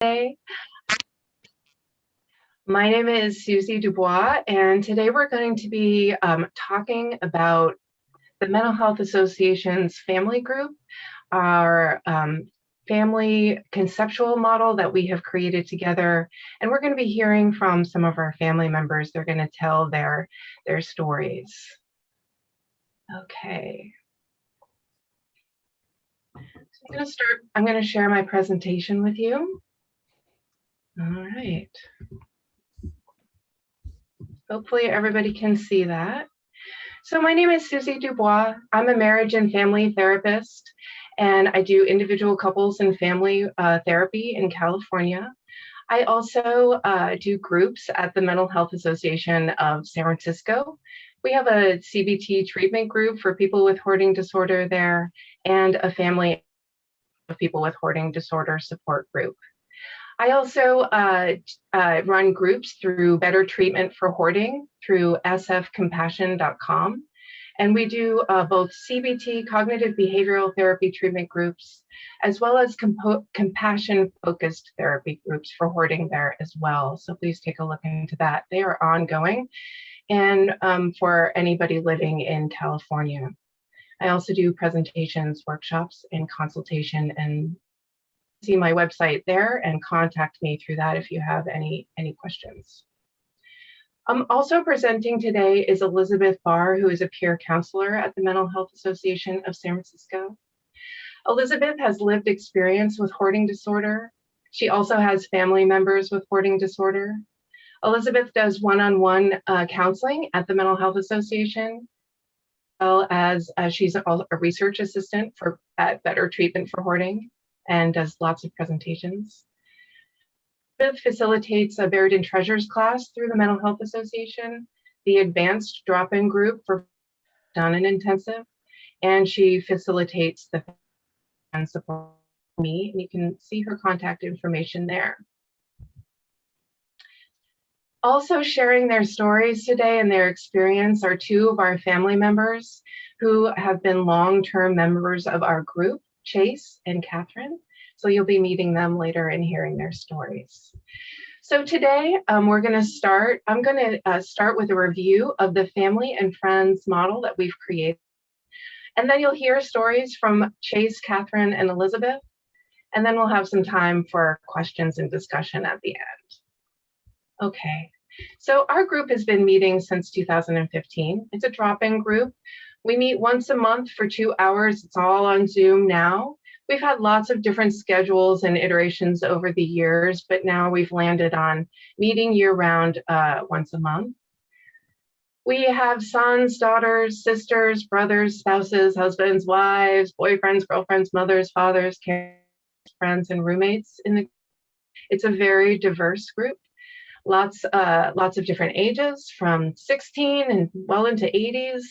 Today. My name is Susie Dubois, and today we're going to be talking about the Mental Health Association's family group, our family conceptual model that we have created together, and we're going to be hearing from some of our family members. They're going to tell their stories. Okay. So I'm going to share my presentation with you. All right. Hopefully everybody can see that. So my name is Susie Dubois. I'm a marriage and family therapist, and I do individual couples and family therapy in California. I also do groups at the Mental Health Association of San Francisco. We have a CBT treatment group for people with hoarding disorder there, and a family of people with hoarding disorder support group. I also run groups through Better Treatment for Hoarding through sfcompassion.com. And we do both CBT, cognitive behavioral therapy treatment groups, as well as compassion-focused therapy groups for hoarding there as well. So please take a look into that. They are ongoing and for anybody living in California. I also do presentations, workshops, and consultation, and see my website there and contact me through that if you have any questions. Also presenting today is Elizabeth Barr, who is a peer counselor at the Mental Health Association of San Francisco. Elizabeth has lived experience with hoarding disorder. She also has family members with hoarding disorder. Elizabeth does one-on-one counseling at the Mental Health Association, as well as she's a research assistant at Better Treatment for Hoarding, and does lots of presentations. Elizabeth facilitates a Buried in Treasures class through the Mental Health Association, the advanced drop-in group for done and intensive, and she facilitates the and support me, and you can see her contact information there. Also sharing their stories today and their experience are two of our family members who have been long-term members of our group, Chase and Catherine. So you'll be meeting them later and hearing their stories. So today we're going to start. I'm going to start with a review of the family and friends model that we've created. And then you'll hear stories from Chase, Catherine, and Elizabeth. And then we'll have some time for questions and discussion at the end. Okay, so our group has been meeting since 2015. It's a drop-in group. We meet once a month for 2 hours. It's all on Zoom now. We've had lots of different schedules and iterations over the years, but now we've landed on meeting year-round once a month. We have sons, daughters, sisters, brothers, spouses, husbands, wives, boyfriends, girlfriends, mothers, fathers, friends, and roommates in the. It's a very diverse group. Lots of different ages, from 16 and well into 80s,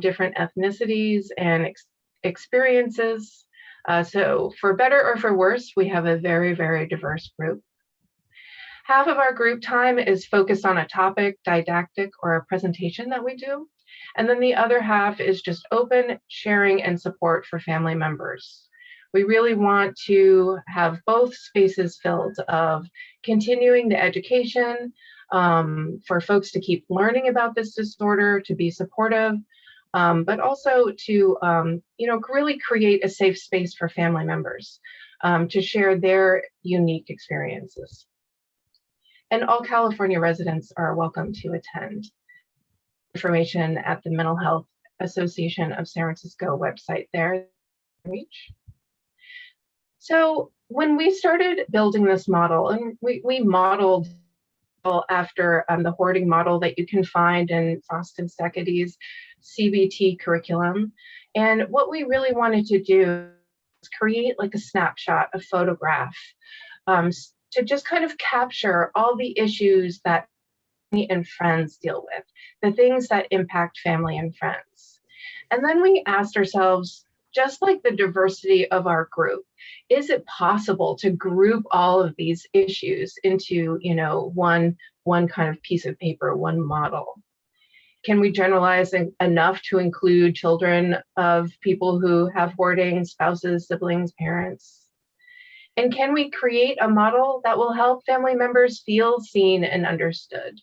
different ethnicities and experiences. So for better or for worse, we have a very, very diverse group. Half of our group time is focused on a topic, didactic, or a presentation that we do. And then the other half is just open, sharing, and support for family members. We really want to have both spaces filled of continuing the education for folks to keep learning about this disorder, to be supportive, but also to really create a safe space for family members to share their unique experiences. And all California residents are welcome to attend. Information at the Mental Health Association of San Francisco website there. So when we started building this model, and we modeled after the hoarding model that you can find in Frost and Seckety's CBT curriculum. And what we really wanted to do is create like a snapshot, a photograph, to just kind of capture all the issues that family and friends deal with, the things that impact family and friends. And then we asked ourselves, just like the diversity of our group, is it possible to group all of these issues into, one kind of piece of paper, one model? Can we generalize enough to include children of people who have hoarding, spouses, siblings, parents? And can we create a model that will help family members feel seen and understood?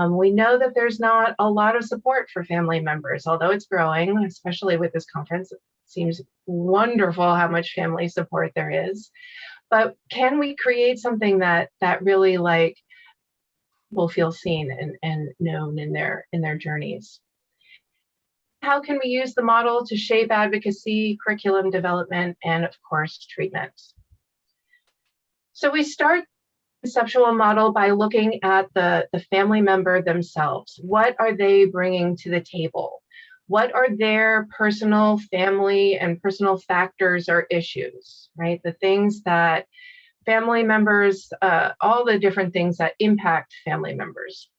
We know that there's not a lot of support for family members, although it's growing, especially with this conference. It seems wonderful how much family support there is. But can we create something that really will feel seen and known in their journeys? How can we use the model to shape advocacy, curriculum development, and of course, treatment? So we start conceptual model by looking at the family member themselves. What are they bringing to the table? What are their personal family and personal factors or issues, right? The things that family members, all the different things that impact family members.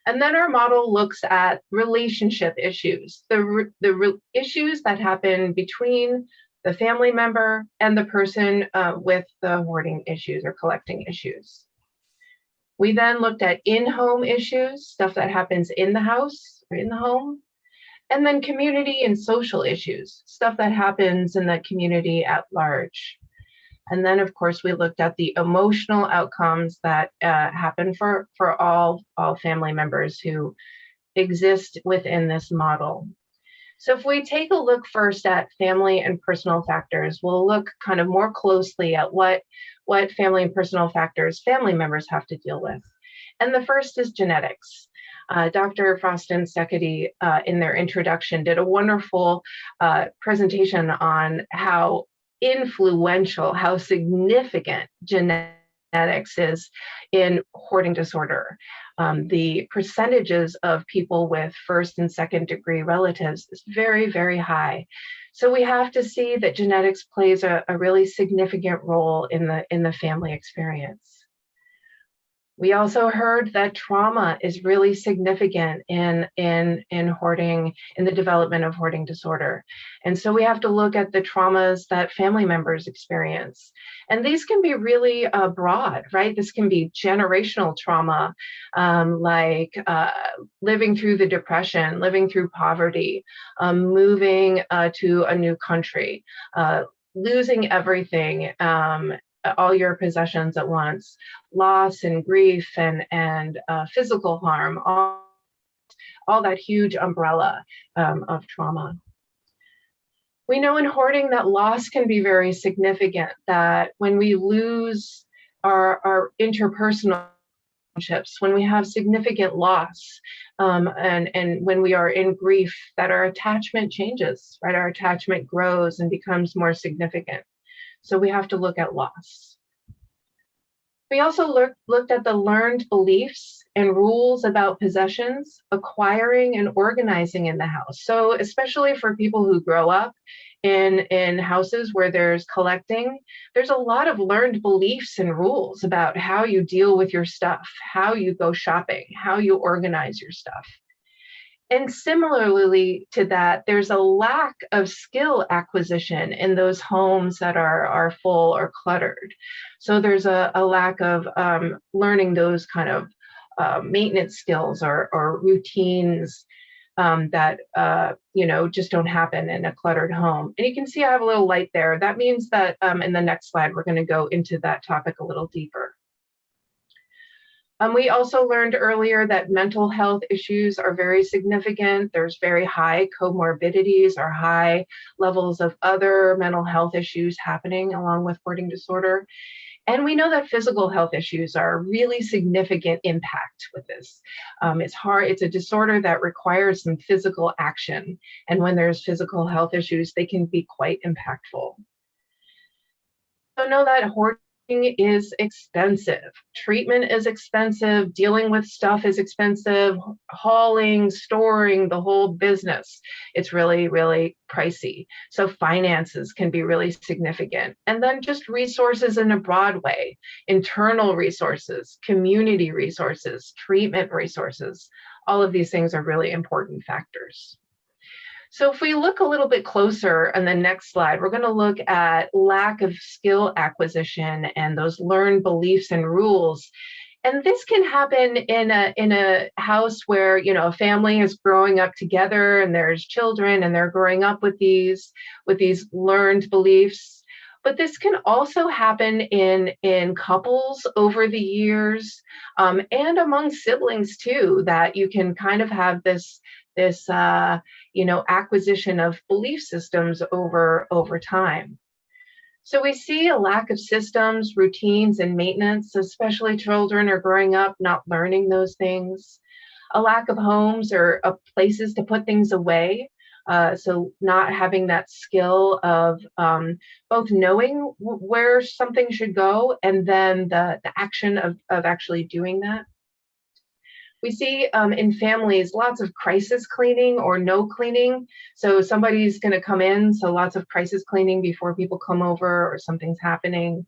And then our model looks at relationship issues, the issues that happen between the family member and the person with the hoarding issues or collecting issues. We then looked at in-home issues, stuff that happens in the house or in the home, and then community and social issues, stuff that happens in the community at large. And then, of course, we looked at the emotional outcomes that happen for all family members who exist within this model. So if we take a look first at family and personal factors, we'll look kind of more closely at what family and personal factors family members have to deal with. And the first is genetics. Dr. Frost and Sekedy, in their introduction, did a wonderful presentation on how influential, how significant genetics is in hoarding disorder. The percentages of people with first and second degree relatives is very, very high. So we have to see that genetics plays a really significant role in the family experience. We also heard that trauma is really significant in hoarding, in the development of hoarding disorder. And so we have to look at the traumas that family members experience. And these can be really broad, right? This can be generational trauma, like living through the depression, living through poverty, moving to a new country, losing everything, all your possessions at once, loss and grief and physical harm, all that huge umbrella of trauma. We know in hoarding that loss can be very significant, that when we lose our interpersonal relationships, when we have significant loss, and when we are in grief, that our attachment changes, right? Our attachment grows and becomes more significant. So we have to look at loss. We also looked at the learned beliefs and rules about possessions, acquiring and organizing in the house. So especially for people who grow up in houses where there's collecting, there's a lot of learned beliefs and rules about how you deal with your stuff, how you go shopping, how you organize your stuff. And similarly to that, there's a lack of skill acquisition in those homes that are full or cluttered. So there's a lack of learning those kind of maintenance skills or routines that just don't happen in a cluttered home. And you can see I have a little light there. That means that in the next slide, we're going to go into that topic a little deeper. We also learned earlier that mental health issues are very significant. There's very high comorbidities or high levels of other mental health issues happening along with hoarding disorder. And we know that physical health issues are a really significant impact with this. It's a disorder that requires some physical action. And when there's physical health issues, they can be quite impactful. So know that hoarding is expensive. Treatment is expensive. Dealing with stuff is expensive. Hauling, storing, the whole business. It's really, really pricey. So finances can be really significant. And then just resources in a broad way, internal resources, community resources, treatment resources. All of these things are really important factors. So if we look a little bit closer on the next slide, we're going to look at lack of skill acquisition and those learned beliefs and rules. And this can happen in a house where, a family is growing up together and there's children and they're growing up with these learned beliefs. But this can also happen in couples over the years, and among siblings too, that you can kind of have this acquisition of belief systems over time. So we see a lack of systems, routines, and maintenance, especially children are growing up not learning those things. A lack of homes or of places to put things away. So not having that skill of both knowing where something should go and then the action of actually doing that. We see in families lots of crisis cleaning or no cleaning. So somebody's going to come in, so lots of crisis cleaning before people come over or something's happening,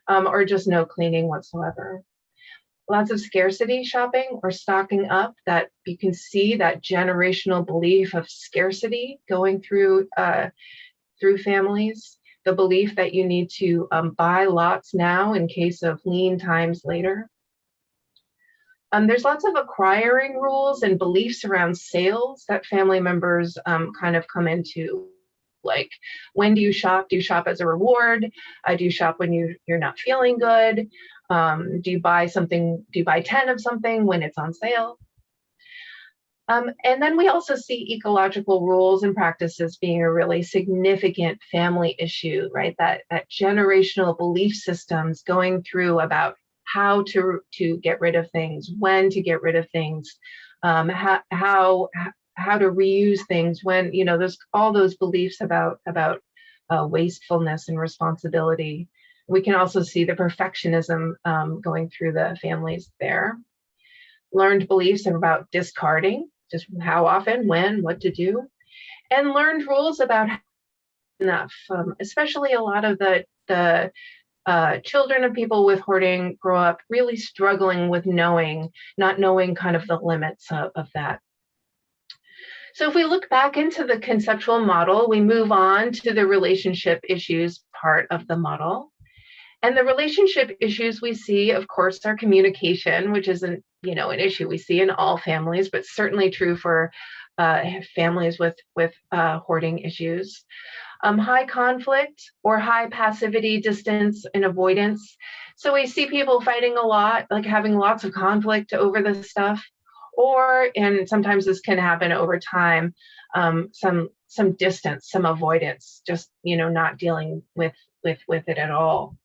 or just no cleaning whatsoever. Lots of scarcity shopping or stocking up, that you can see that generational belief of scarcity going through families, the belief that you need to buy lots now in case of lean times later. There's lots of acquiring rules and beliefs around sales that family members kind of come into. Like, when do you shop? Do you shop as a reward? Do you shop when you're not feeling good? Do you buy 10 of something when it's on sale? And then we also see ecological rules and practices being a really significant family issue, right? That generational belief systems going through about how to get rid of things, when to get rid of things, how to reuse things, when, there's all those beliefs about wastefulness and responsibility. We can also see the perfectionism going through the families there. Learned beliefs about discarding, just how often, when, what to do, and learned rules about enough. Especially a lot of the children of people with hoarding grow up really struggling with not knowing kind of the limits of that. So if we look back into the conceptual model, we move on to the relationship issues part of the model. And the relationship issues we see, of course, are communication, which isn't, an issue we see in all families, but certainly true for families with hoarding issues. High conflict or high passivity, distance, and avoidance. So we see people fighting a lot, like having lots of conflict over this stuff, and sometimes this can happen over time, some distance, some avoidance, just, not dealing with it at all.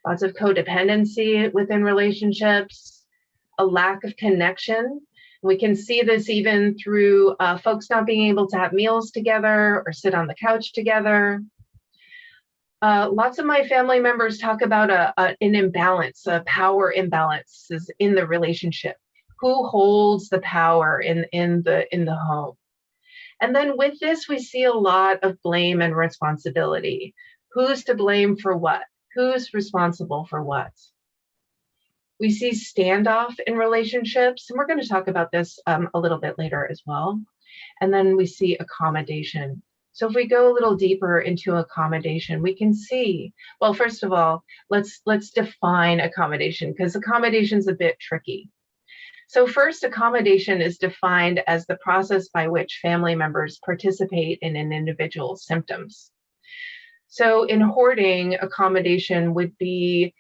Lots of codependency within relationships, a lack of connection. We can see this even through folks not being able to have meals together or sit on the couch together. Lots of my family members talk about an imbalance, a power imbalance is in the relationship. Who holds the power in the home? And then with this, we see a lot of blame and responsibility. Who's to blame for what? Who's responsible for what? We see standoff in relationships, and we're going to talk about this a little bit later as well. And then we see accommodation. So if we go a little deeper into accommodation, we can see, well, first of all, let's define accommodation, because accommodation is a bit tricky. So first, accommodation is defined as the process by which family members participate in an individual's symptoms. So in hoarding, accommodation would be,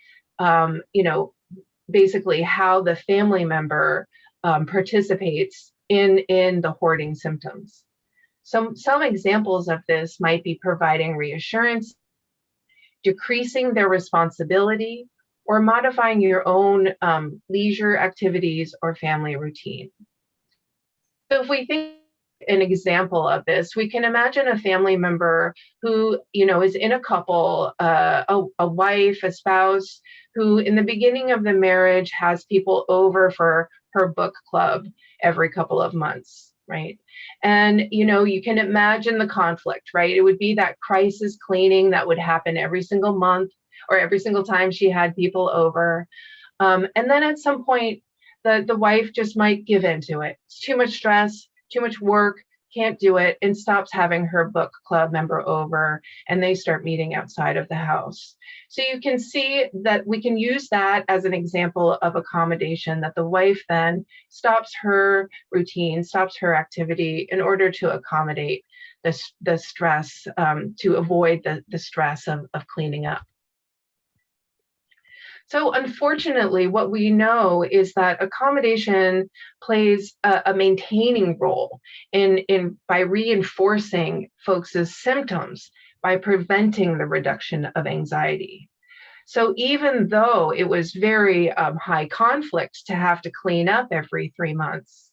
basically how the family member participates in the hoarding symptoms. Some examples of this might be providing reassurance, decreasing their responsibility, or modifying your own leisure activities or family routine. So if we think an example of this, we can imagine a family member who, is in a couple, a wife, a spouse, who in the beginning of the marriage has people over for her book club every couple of months, right? And, you can imagine the conflict, right? It would be that crisis cleaning that would happen every single month or every single time she had people over. And then at some point, the wife just might give into it. It's too much stress, too much work, can't do it, and stops having her book club member over, and they start meeting outside of the house. So you can see that we can use that as an example of accommodation, that the wife then stops her routine, stops her activity in order to accommodate the stress, to avoid the stress of cleaning up. So unfortunately, what we know is that accommodation plays a maintaining role by reinforcing folks' symptoms, by preventing the reduction of anxiety. So even though it was very high conflict to have to clean up every 3 months,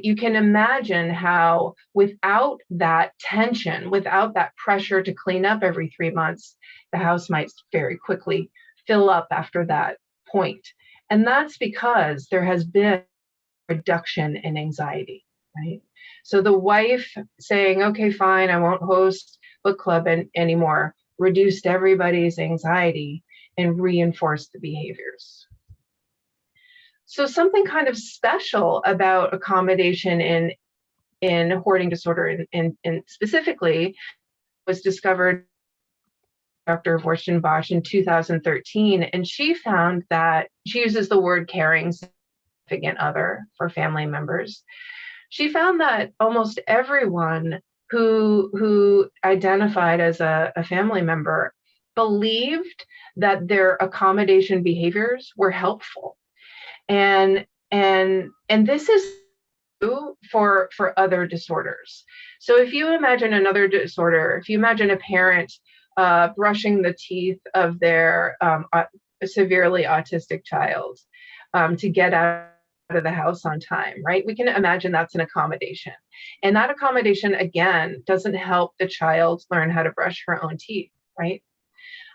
you can imagine how without that tension, without that pressure to clean up every 3 months, the house might very quickly fill up after that point. And that's because there has been a reduction in anxiety, right? So the wife saying, okay, fine, I won't host book club anymore, reduced everybody's anxiety and reinforced the behaviors. So something kind of special about accommodation in hoarding disorder and specifically was discovered by Dr. Vorstenbosch in 2013, and she found that she uses the word caring significant other for family members. She found that almost everyone who identified as a family member believed that their accommodation behaviors were helpful. And this is true for other disorders. So if you imagine another disorder, if you imagine a parent brushing the teeth of their severely autistic child to get out of the house on time, right? We can imagine that's an accommodation. And that accommodation, again, doesn't help the child learn how to brush her own teeth, right?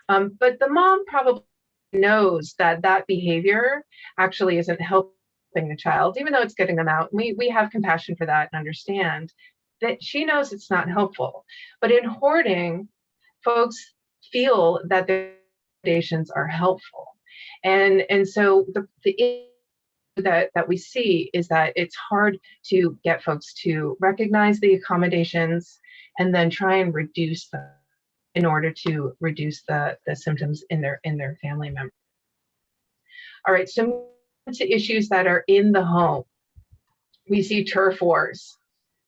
But the mom probably knows that that behavior actually isn't helping the child, even though it's getting them out. We have compassion for that and understand that she knows it's not helpful. But in hoarding, folks feel that their accommodations are helpful. And so the issue that we see is that it's hard to get folks to recognize the accommodations and then try and reduce them in order to reduce the symptoms in their family member. All right, so to issues that are in the home, we see turf wars,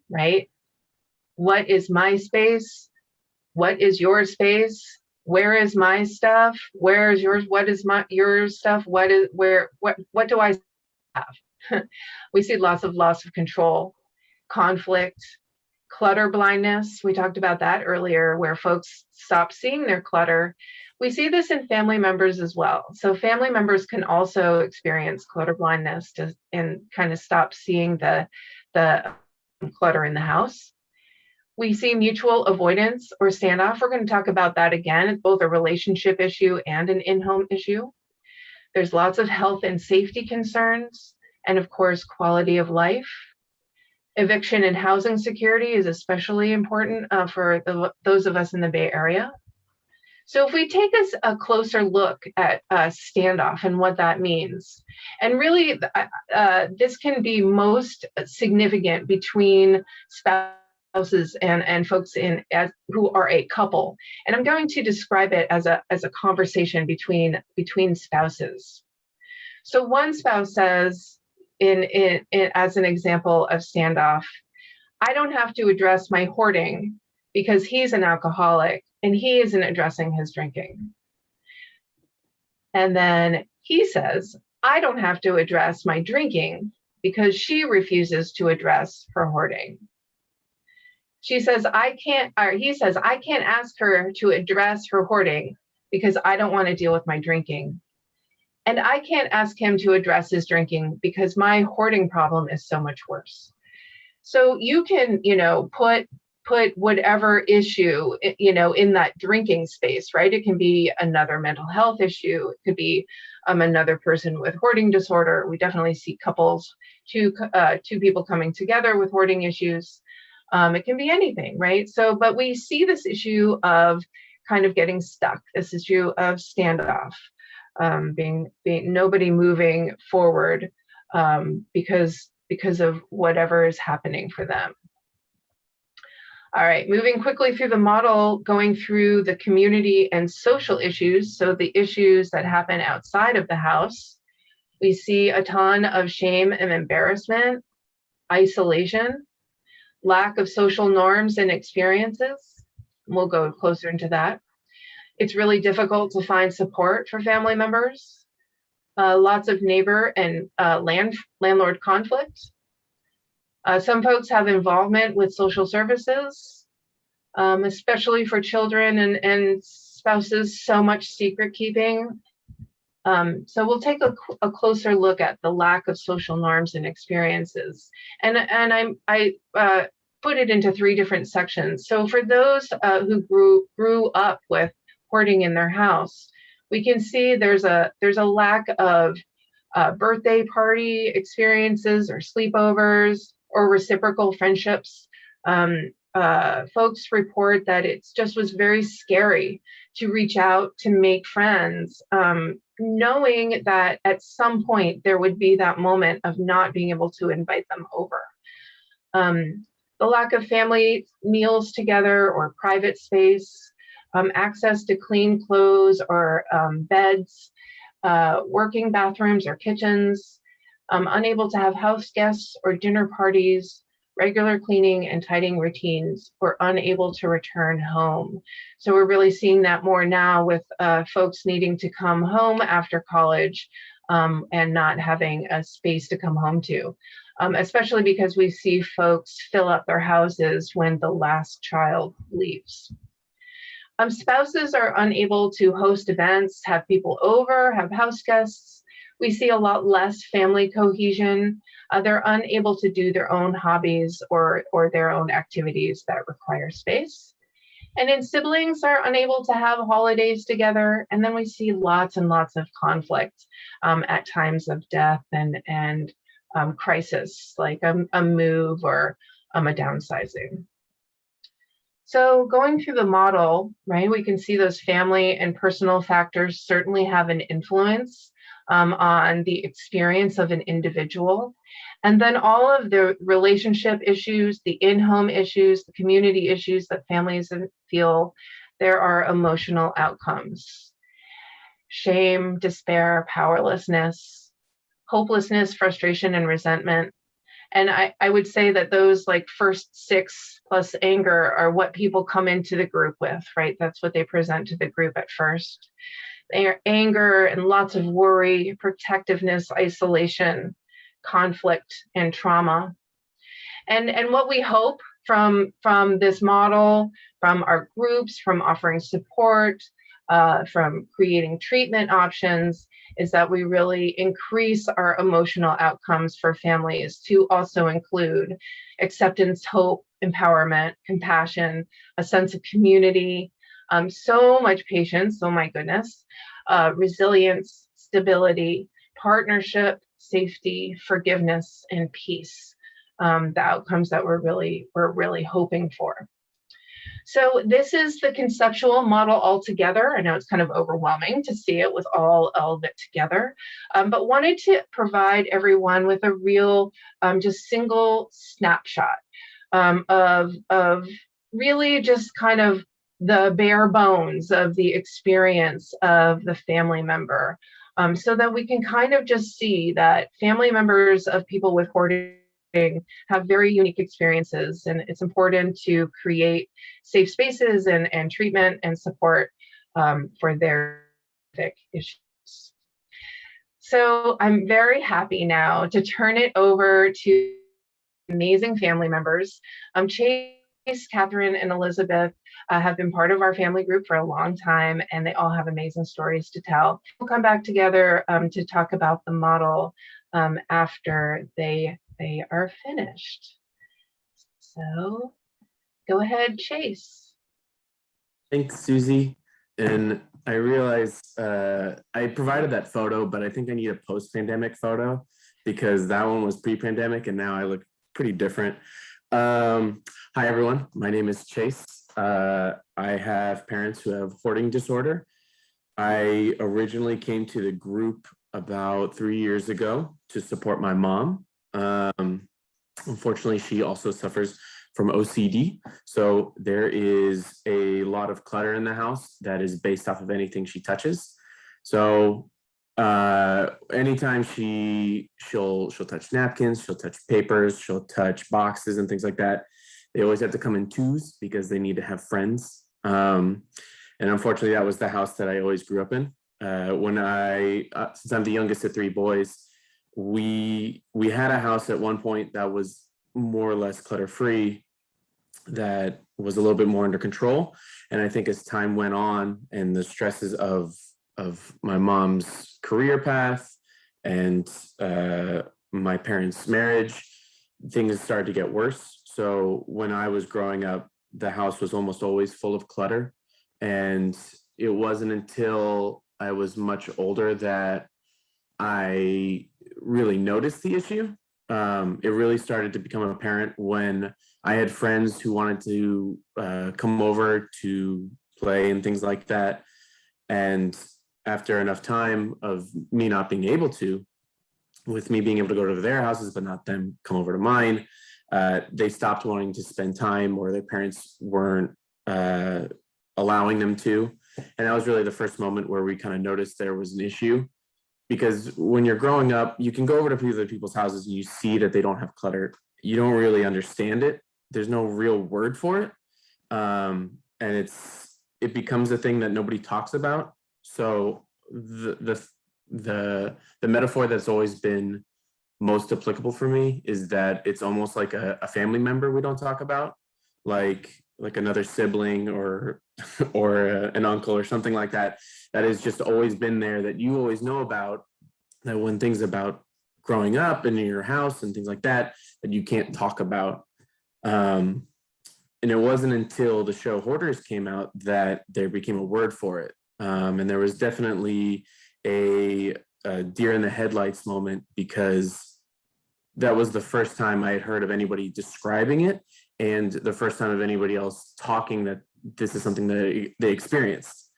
right? What is my space? What is your space? Where is my stuff? Where is yours? What is your stuff? What do I have? We see lots of loss of control, conflict, clutter blindness. We talked about that earlier, where folks stop seeing their clutter. We see this in family members as well. So family members can also experience clutter blindness and kind of stop seeing the clutter in the house. We see mutual avoidance or standoff. We're going to talk about that again. It's both a relationship issue and an in-home issue. There's lots of health and safety concerns, and of course, quality of life. Eviction and housing security is especially important for those of us in the Bay Area. So if we take a closer look at standoff and what that means, and really this can be most significant between spouses and folks who are a couple. And I'm going to describe it as a conversation between spouses. So one spouse says, as an example of standoff, I don't have to address my hoarding because he's an alcoholic and he isn't addressing his drinking. And then he says, I don't have to address my drinking because she refuses to address her hoarding. He says, I can't ask her to address her hoarding because I don't want to deal with my drinking. And I can't ask him to address his drinking because my hoarding problem is so much worse. So you can, put whatever issue, in that drinking space, right? It can be another mental health issue. It could be another person with hoarding disorder. We definitely see couples, two people coming together with hoarding issues. It can be anything, right? So, but we see this issue of kind of getting stuck, this issue of standoff, being nobody moving forward because of whatever is happening for them. All right, moving quickly through the model, going through the community and social issues, so the issues that happen outside of the house. We see a ton of shame and embarrassment, isolation, lack of social norms and experiences. We'll go closer into that. It's really difficult to find support for family members. Lots of neighbor and landlord conflict. Some folks have involvement with social services, especially for children and spouses, so much secret keeping. So we'll take a closer look at the lack of social norms and experiences. And I put it into 3 different sections. So for those who grew up with hoarding in their house, we can see there's a lack of birthday party experiences or sleepovers or reciprocal friendships. Folks report that it just was very scary to reach out to make friends, knowing that at some point there would be that moment of not being able to invite them over. The lack of family meals together or private space, access to clean clothes or beds, working bathrooms or kitchens, unable to have house guests or dinner parties, regular cleaning and tidying routines, or unable to return home. So we're really seeing that more now with folks needing to come home after college and not having a space to come home to, especially because we see folks fill up their houses when the last child leaves. Spouses are unable to host events, have people over, have house guests. We see a lot less family cohesion. They're unable to do their own hobbies or their own activities that require space. And then siblings are unable to have holidays together. And then we see lots and lots of conflict at times of death and crisis, like a move or a downsizing. So going through the model, right, we can see those family and personal factors certainly have an influence on the experience of an individual. And then all of the relationship issues, the in-home issues, the community issues that families feel, there are emotional outcomes. Shame, despair, powerlessness, hopelessness, frustration, and resentment. And I would say that those like first 6 plus anger are what people come into the group with, right? That's what they present to the group at first. Anger and lots of worry, protectiveness, isolation, conflict, and trauma. And what we hope from this model, from our groups, from offering support, from creating treatment options, is that we really increase our emotional outcomes for families to also include acceptance, hope, empowerment, compassion, a sense of community, so much patience, oh my goodness, resilience, stability, partnership, safety, forgiveness, and peace, the outcomes that we're really hoping for. So this is the conceptual model altogether. I know it's kind of overwhelming to see it with all of it together, but wanted to provide everyone with a real just single snapshot of really just kind of the bare bones of the experience of the family member, so that we can kind of just see that family members of people with hoarding have very unique experiences, and it's important to create safe spaces and treatment and support for their issues. So I'm very happy now to turn it over to amazing family members. Chase, Catherine, and Elizabeth have been part of our family group for a long time, and they all have amazing stories to tell. We'll come back together to talk about the model after they are finished. So go ahead, Chase. Thanks, Susie. And I realized I provided that photo, but I think I need a post-pandemic photo because that one was pre-pandemic and now I look pretty different. Hi, everyone. My name is Chase. I have parents who have hoarding disorder. I originally came to the group about 3 years ago to support my mom. Unfortunately, she also suffers from OCD. So there is a lot of clutter in the house that is based off of anything she touches. So anytime she'll touch napkins, she'll touch papers, she'll touch boxes and things like that. They always have to come in twos because they need to have friends. And unfortunately, that was the house that I always grew up in. Since I'm the youngest of three boys, we had a house at one point that was more or less clutter-free, that was a little bit more under control. And I think as time went on and the stresses of my mom's career path and my parents' marriage, things started to get worse. So when I was growing up, the house was almost always full of clutter. And it wasn't until I was much older that I really noticed the issue. It really started to become apparent when I had friends who wanted to come over to play and things like that. And after enough time of me not being able to, with me being able to go to their houses, but not them come over to mine, they stopped wanting to spend time, or their parents weren't allowing them to. And that was really the first moment where we kind of noticed there was an issue. Because when you're growing up, you can go over to other people's houses and you see that they don't have clutter. You don't really understand it. There's no real word for it. And it becomes a thing that nobody talks about. So the metaphor that's always been most applicable for me is that it's almost like a family member we don't talk about, like another sibling or an uncle or something like that, that has just always been there, that you always know about, that when things about growing up and in your house and things like that, that you can't talk about. And it wasn't until the show Hoarders came out that there became a word for it. And there was definitely a deer in the headlights moment, because that was the first time I had heard of anybody describing it, and the first time of anybody else talking that this is something that they experienced.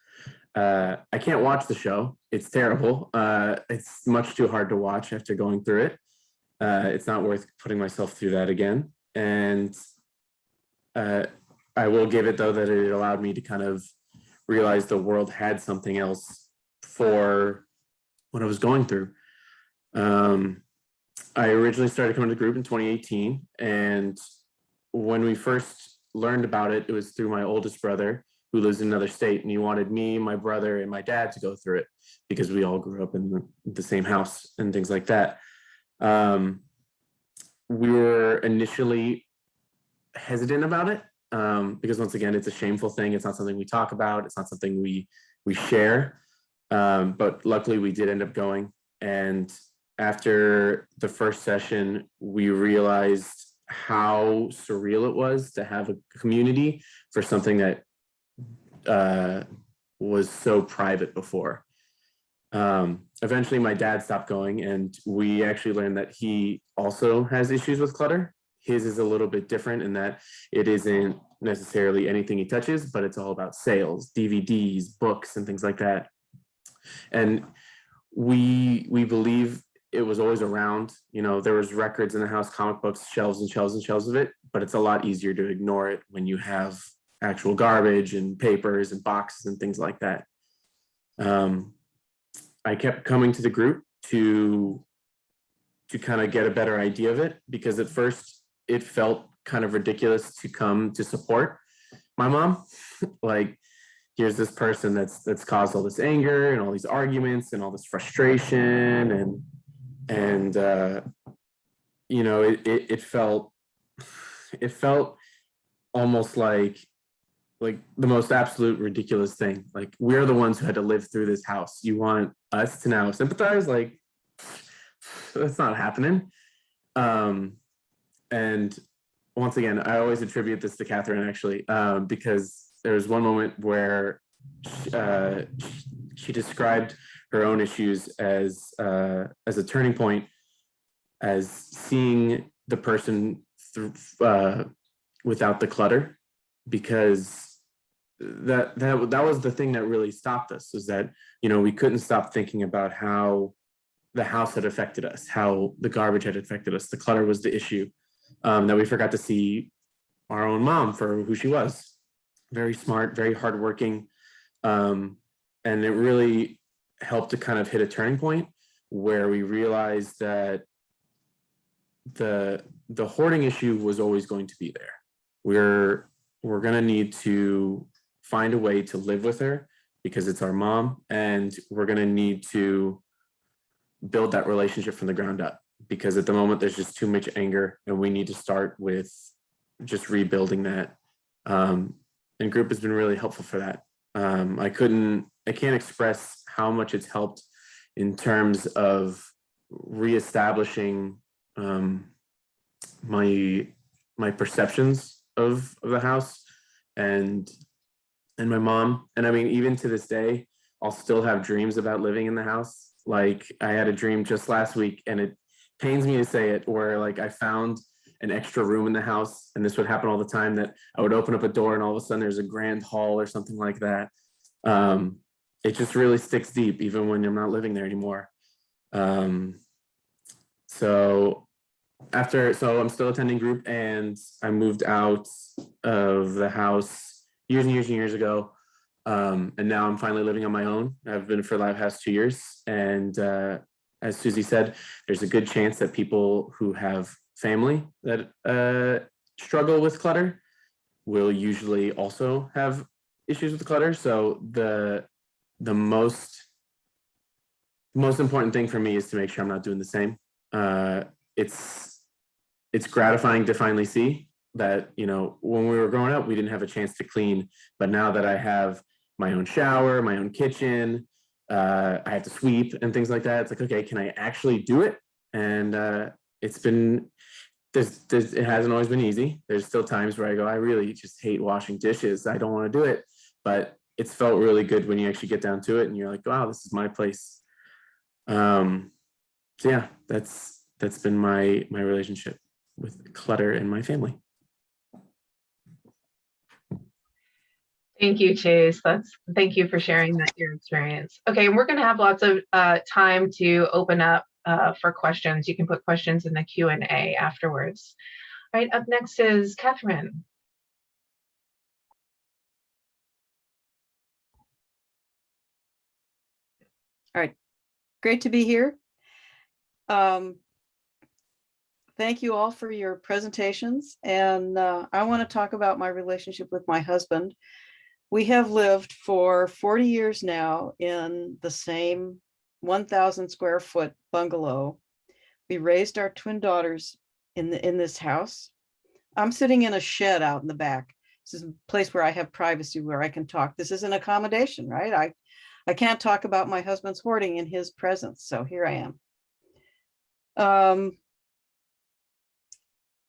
I can't watch the show. It's terrible. It's much too hard to watch after going through it. It's not worth putting myself through that again. And I will give it, though, that it allowed me to kind of realize the world had something else for what I was going through. I originally started coming to the group in 2018. And when we first learned about it, it was through my oldest brother, who lives in another state, and he wanted me, my brother, and my dad to go through it because we all grew up in the same house and things like that. We were initially hesitant about it because, once again, it's a shameful thing. It's not something we talk about. It's not something we share. But luckily, we did end up going. And after the first session, we realized how surreal it was to have a community for something that was so private before. Eventually my dad stopped going, and we actually learned that he also has issues with clutter. His is a little bit different in that it isn't necessarily anything he touches, but it's all about sales, DVDs, books, and things like that. And we believe it was always around. You know, there was records in the house, comic books, shelves and shelves and shelves of it, but it's a lot easier to ignore it when you have actual garbage and papers and boxes and things like that. I kept coming to the group to kind of get a better idea of it, because at first it felt kind of ridiculous to come to support my mom. Like, here's this person that's caused all this anger and all these arguments and all this frustration, and you know, it felt almost like the most absolute ridiculous thing. Like, we're the ones who had to live through this house. You want us to now sympathize? Like, that's not happening. And once again, I always attribute this to Catherine, actually, because there was one moment where she described her own issues as a turning point, as seeing the person without the clutter, because that was the thing that really stopped us, is that, you know, we couldn't stop thinking about how the house had affected us, how the garbage had affected us. The clutter was the issue, that we forgot to see our own mom for who she was. Very smart, very hardworking. And it really helped to kind of hit a turning point where we realized that the hoarding issue was always going to be there. we're gonna need to find a way to live with her because it's our mom, and we're gonna need to build that relationship from the ground up, because at the moment there's just too much anger, and we need to start with just rebuilding that. And group has been really helpful for that. I can't express how much it's helped in terms of reestablishing my perceptions of the house and my mom. And I mean, even to this day, I'll still have dreams about living in the house. Like, I had a dream just last week, and it pains me to say it, where like I found an extra room in the house, and this would happen all the time, that I would open up a door and all of a sudden there's a grand hall or something like that. It just really sticks deep, even when I'm not living there anymore. So I'm still attending group, and I moved out of the house years and years and years ago. And now I'm finally living on my own. I've been for the past 2 years. And as Susie said, there's a good chance that people who have family that struggle with clutter will usually also have issues with clutter. So the most important thing for me is to make sure I'm not doing the same. It's gratifying to finally see that, you know, when we were growing up, we didn't have a chance to clean, but now that I have my own shower, my own kitchen, I have to sweep and things like that, it's like, okay, can I actually do it? And it's been, it hasn't always been easy. There's still times where I go, I really just hate washing dishes, I don't want to do it, but it's felt really good when you actually get down to it and you're like, wow, this is my place. So yeah, that's been my relationship with clutter in my family. Thank you, Chase. Thank you for sharing your experience. Okay, we're going to have lots of time to open up for questions. You can put questions in the Q&A afterwards. All right, up next is Catherine. All right, great to be here. Thank you all for your presentations. And I want to talk about my relationship with my husband. We have lived for 40 years now in the same 1,000 square foot bungalow. We raised our twin daughters in this house. I'm sitting in a shed out in the back. This is a place where I have privacy, where I can talk. This is an accommodation, right? I can't talk about my husband's hoarding in his presence. So here I am.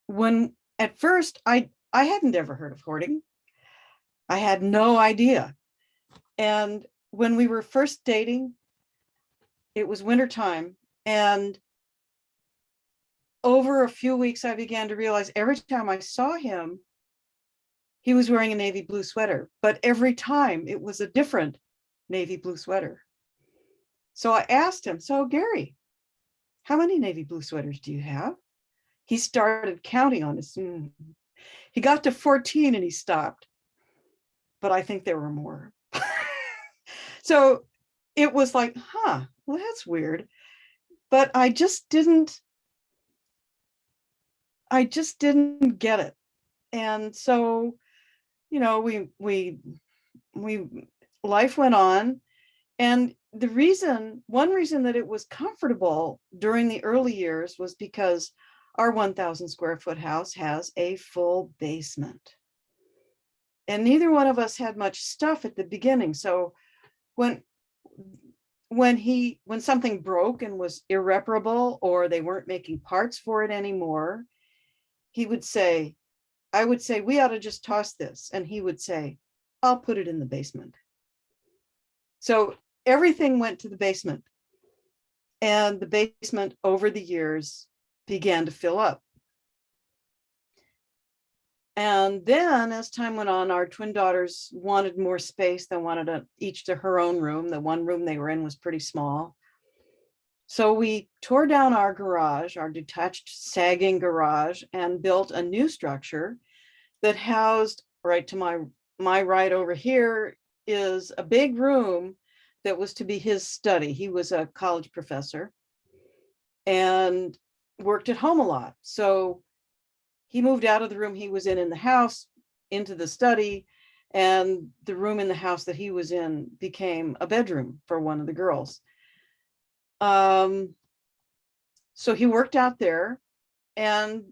When at first I hadn't ever heard of hoarding. I had no idea. And when we were first dating, it was wintertime. And over a few weeks, I began to realize every time I saw him, he was wearing a navy blue sweater, but every time it was a different navy blue sweater. So I asked him, so Gary, how many navy blue sweaters do you have? He started counting on his. He got to 14 and he stopped. But I think there were more. So it was like, well, that's weird. But I just didn't get it. And so, you know, we life went on. And one reason that it was comfortable during the early years was because our 1,000 square foot house has a full basement. And neither one of us had much stuff at the beginning. So when something broke and was irreparable, or they weren't making parts for it anymore, I would say, we ought to just toss this. And he would say, I'll put it in the basement. So everything went to the basement. And the basement over the years began to fill up. And then as time went on, our twin daughters wanted more space. They wanted each to her own room. The one room they were in was pretty small. So we tore down our garage, our detached sagging garage, and built a new structure that housed, right to my right over here, is a big room that was to be his study. He was a college professor and worked at home a lot. So he moved out of the room he was in the house into the study, and the room in the house that he was in became a bedroom for one of the girls. So he worked out there and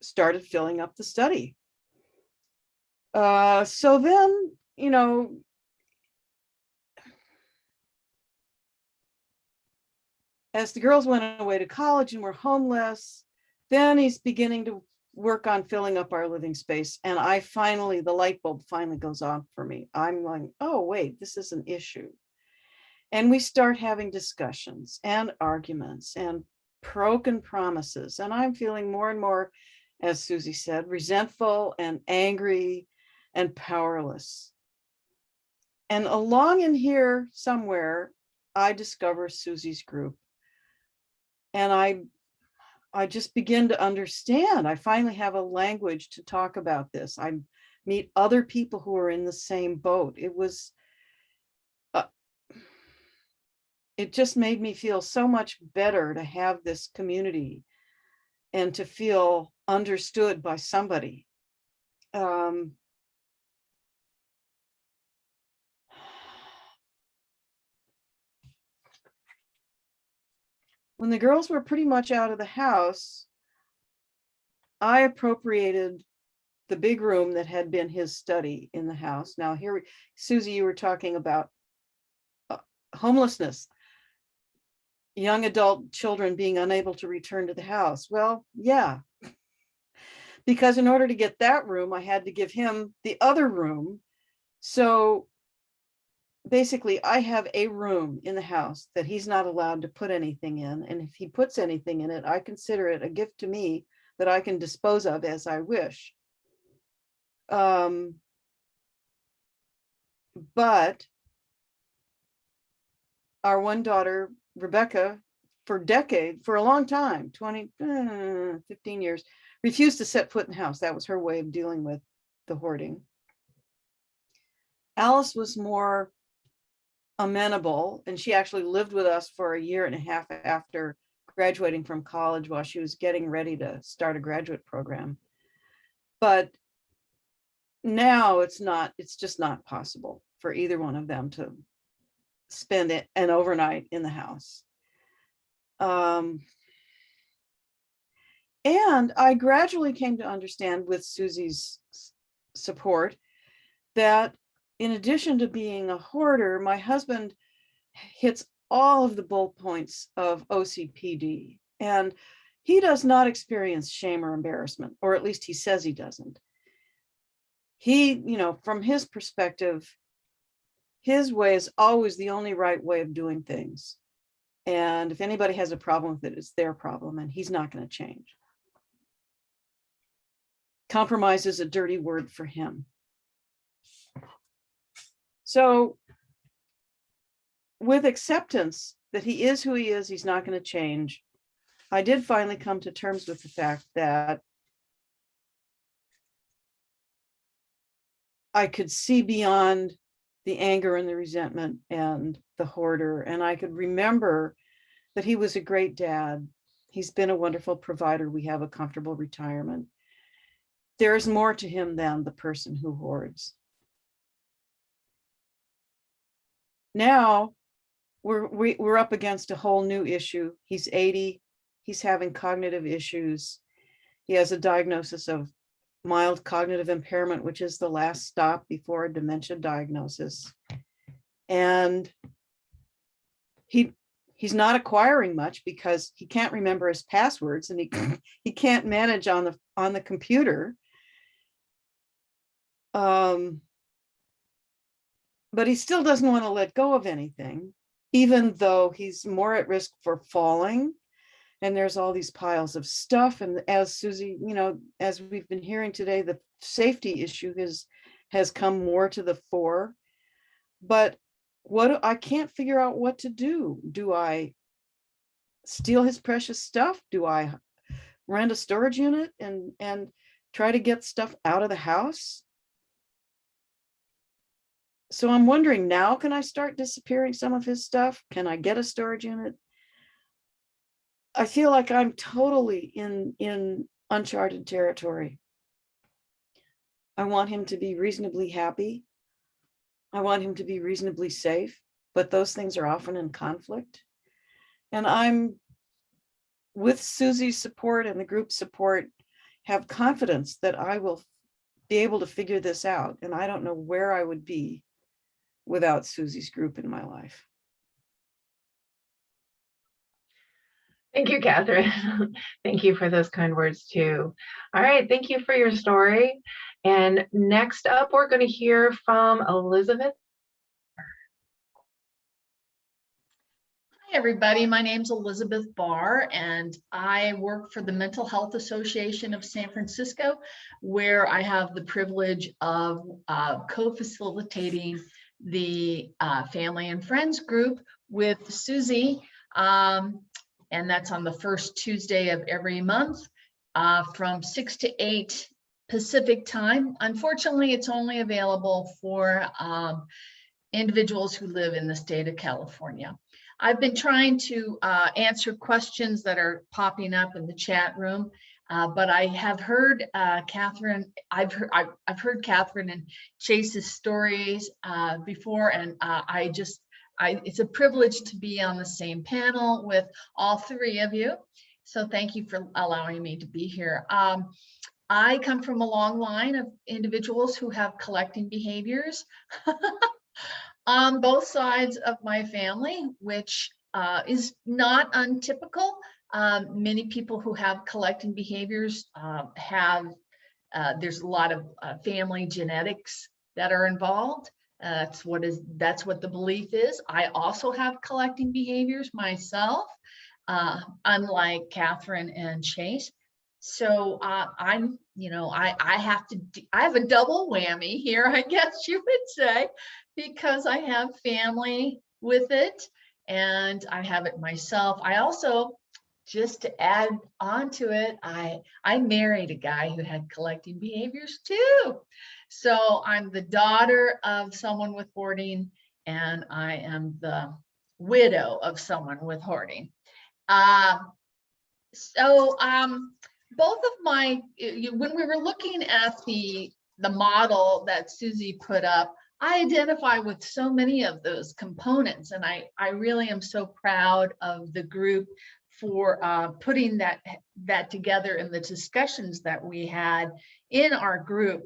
started filling up the study. So then, as the girls went away to college and were homeless, then he's beginning to work on filling up our living space. And the light bulb finally goes on for me. I'm like, oh, wait, this is an issue. And we start having discussions and arguments and broken promises. And I'm feeling more and more, as Susie said, resentful and angry and powerless. And along in here somewhere, I discover Susie's group. And I just begin to understand. I finally have a language to talk about this. I meet other people who are in the same boat. It just made me feel so much better to have this community and to feel understood by somebody. When the girls were pretty much out of the house, I appropriated the big room that had been his study in the house. Now here, Susie, you were talking about homelessness, young adult children being unable to return to the house. Well, yeah, because in order to get that room, I had to give him the other room. So basically, I have a room in the house that he's not allowed to put anything in. And if he puts anything in it, I consider it a gift to me that I can dispose of as I wish. But our one daughter, Rebecca, for a long time, 15 years, refused to set foot in the house. That was her way of dealing with the hoarding. Alice was more amenable, and she actually lived with us for a year and a half after graduating from college while she was getting ready to start a graduate program. But now it's just not possible for either one of them to spend an overnight in the house. And I gradually came to understand, with Susie's support, that in addition to being a hoarder, my husband hits all of the bullet points of OCPD. And he does not experience shame or embarrassment, or at least he says he doesn't. He, from his perspective, his way is always the only right way of doing things. And if anybody has a problem with it, it's their problem, and he's not going to change. Compromise is a dirty word for him. So with acceptance that he is who he is, he's not going to change, I did finally come to terms with the fact that I could see beyond the anger and the resentment and the hoarder. And I could remember that he was a great dad. He's been a wonderful provider. We have a comfortable retirement. There is more to him than the person who hoards. Now we're up against a whole new issue. He's 80. He's having cognitive issues. He has a diagnosis of mild cognitive impairment, which is the last stop before a dementia diagnosis. And he's not acquiring much because he can't remember his passwords, and he can't manage on the computer. But he still doesn't want to let go of anything, even though he's more at risk for falling. And there's all these piles of stuff. And as Susie, as we've been hearing today, the safety issue has come more to the fore. But I can't figure out what to do. Do I steal his precious stuff? Do I rent a storage unit and try to get stuff out of the house? So I'm wondering now, can I start disappearing some of his stuff? Can I get a storage unit? I feel like I'm totally in uncharted territory. I want him to be reasonably happy. I want him to be reasonably safe, but those things are often in conflict. And I'm, with Susie's support and the group's support, have confidence that I will be able to figure this out. And I don't know where I would be without Susie's group in my life. Thank you, Catherine. Thank you for those kind words too. All right, thank you for your story. And next up, we're going to hear from Elizabeth. Hi, everybody. My name's Elizabeth Barr, and I work for the Mental Health Association of San Francisco, where I have the privilege of co-facilitating the family and friends group with Susie. And that's on the first Tuesday of every month from 6 to 8 Pacific time. Unfortunately, it's only available for individuals who live in the state of California. I've been trying to answer questions that are popping up in the chat room, but I have heard Catherine. I've heard Catherine and Chase's stories before, and it's a privilege to be on the same panel with all three of you. So thank you for allowing me to be here. I come from a long line of individuals who have collecting behaviors on both sides of my family, which is not untypical. Many people who have collecting behaviors there's a lot of family genetics that are involved. That's what the belief is. I also have collecting behaviors myself, unlike Catherine and Chase. So I have a double whammy here, I guess you would say, because I have family with it and I have it myself. I also, just to add on to it, I married a guy who had collecting behaviors too. So I'm the daughter of someone with hoarding, and I am the widow of someone with hoarding. Both of my, when we were looking at the model that Susie put up, I identify with so many of those components, and I really am so proud of the group for putting that together in the discussions that we had in our group.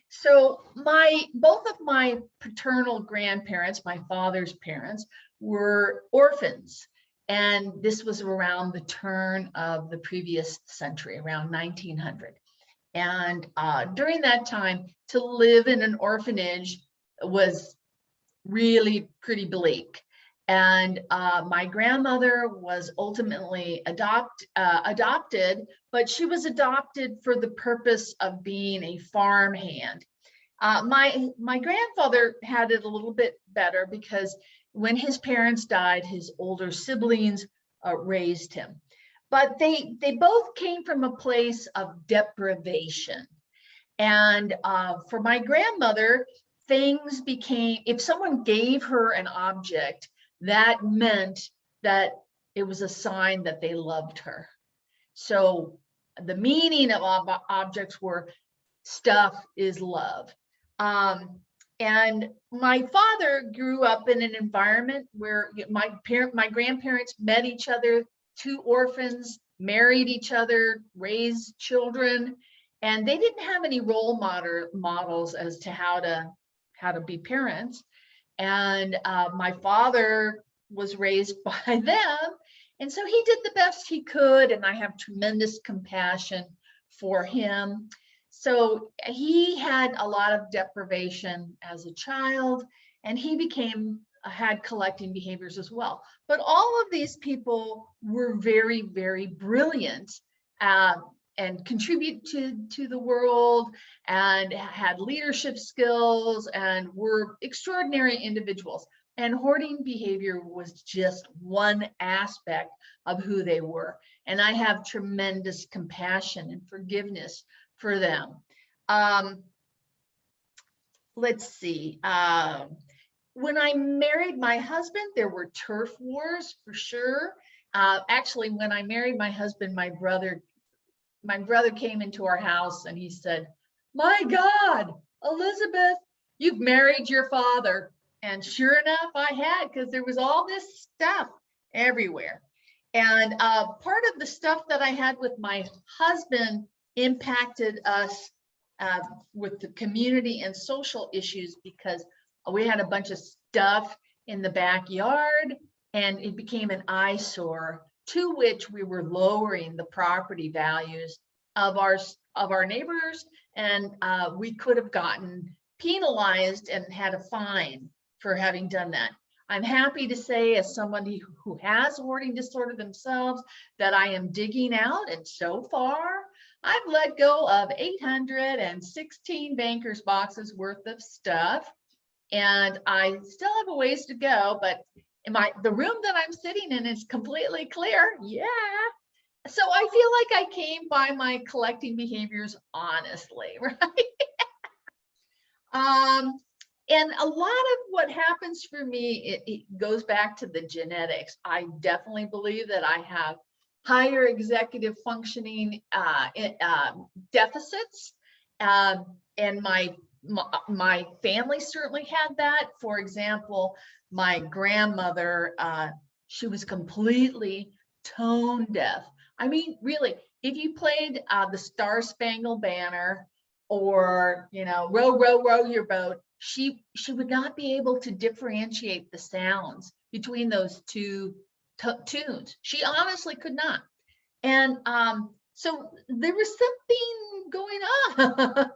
So both of my paternal grandparents, my father's parents, were orphans. And this was around the turn of the previous century, around 1900. And during that time, to live in an orphanage was really pretty bleak. And my grandmother was ultimately adopted, but she was adopted for the purpose of being a farmhand. My grandfather had it a little bit better because when his parents died, his older siblings raised him. But they both came from a place of deprivation. And for my grandmother, things became, if someone gave her an object, that meant that it was a sign that they loved her. So the meaning of objects were stuff is love. And my father grew up in an environment where my grandparents met each other, two orphans, married each other, raised children, and they didn't have any role models as to how to be parents. And my father was raised by them, and so he did the best he could, and I have tremendous compassion for him. So he had a lot of deprivation as a child, and he had collecting behaviors as well. But all of these people were very, very brilliant and contribute to the world and had leadership skills and were extraordinary individuals. And hoarding behavior was just one aspect of who they were. And I have tremendous compassion and forgiveness for them. Let's see. When I married my husband, there were turf wars for sure. Actually, when I married my husband, my brother came into our house and he said, my God, Elizabeth, you've married your father. And sure enough, I had, because there was all this stuff everywhere. And part of the stuff that I had with my husband impacted us with the community and social issues, because we had a bunch of stuff in the backyard and it became an eyesore, to which we were lowering the property values of our neighbors, and we could have gotten penalized and had a fine for having done that. I'm happy to say, as somebody who has hoarding disorder themselves, that I am digging out, and so far I've let go of 816 bankers boxes worth of stuff, and I still have a ways to go, but the room that I'm sitting in is completely clear. Yeah. So I feel like I came by my collecting behaviors honestly, right? And a lot of what happens for me, it goes back to the genetics. I definitely believe that I have higher executive functioning deficits, and my family certainly had that. For example, my grandmother, she was completely tone deaf. I mean, really, if you played the Star Spangled Banner, or, you know, row, row, row your boat, she would not be able to differentiate the sounds between those two tunes. She honestly could not. And so there was something going on.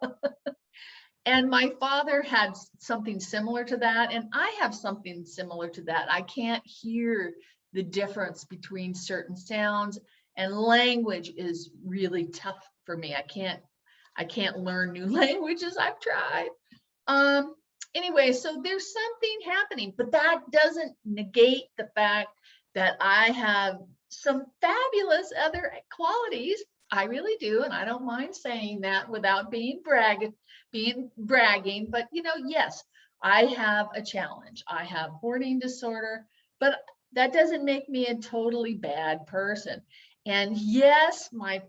And my father had something similar to that, and I have something similar to that. I can't hear the difference between certain sounds, and language is really tough for me. I can't learn new languages. I've tried. Anyway, so there's something happening, but that doesn't negate the fact that I have some fabulous other qualities. I really do, and I don't mind saying that without being bragging. But you know, yes, I have a challenge. I have hoarding disorder, but that doesn't make me a totally bad person. And yes, my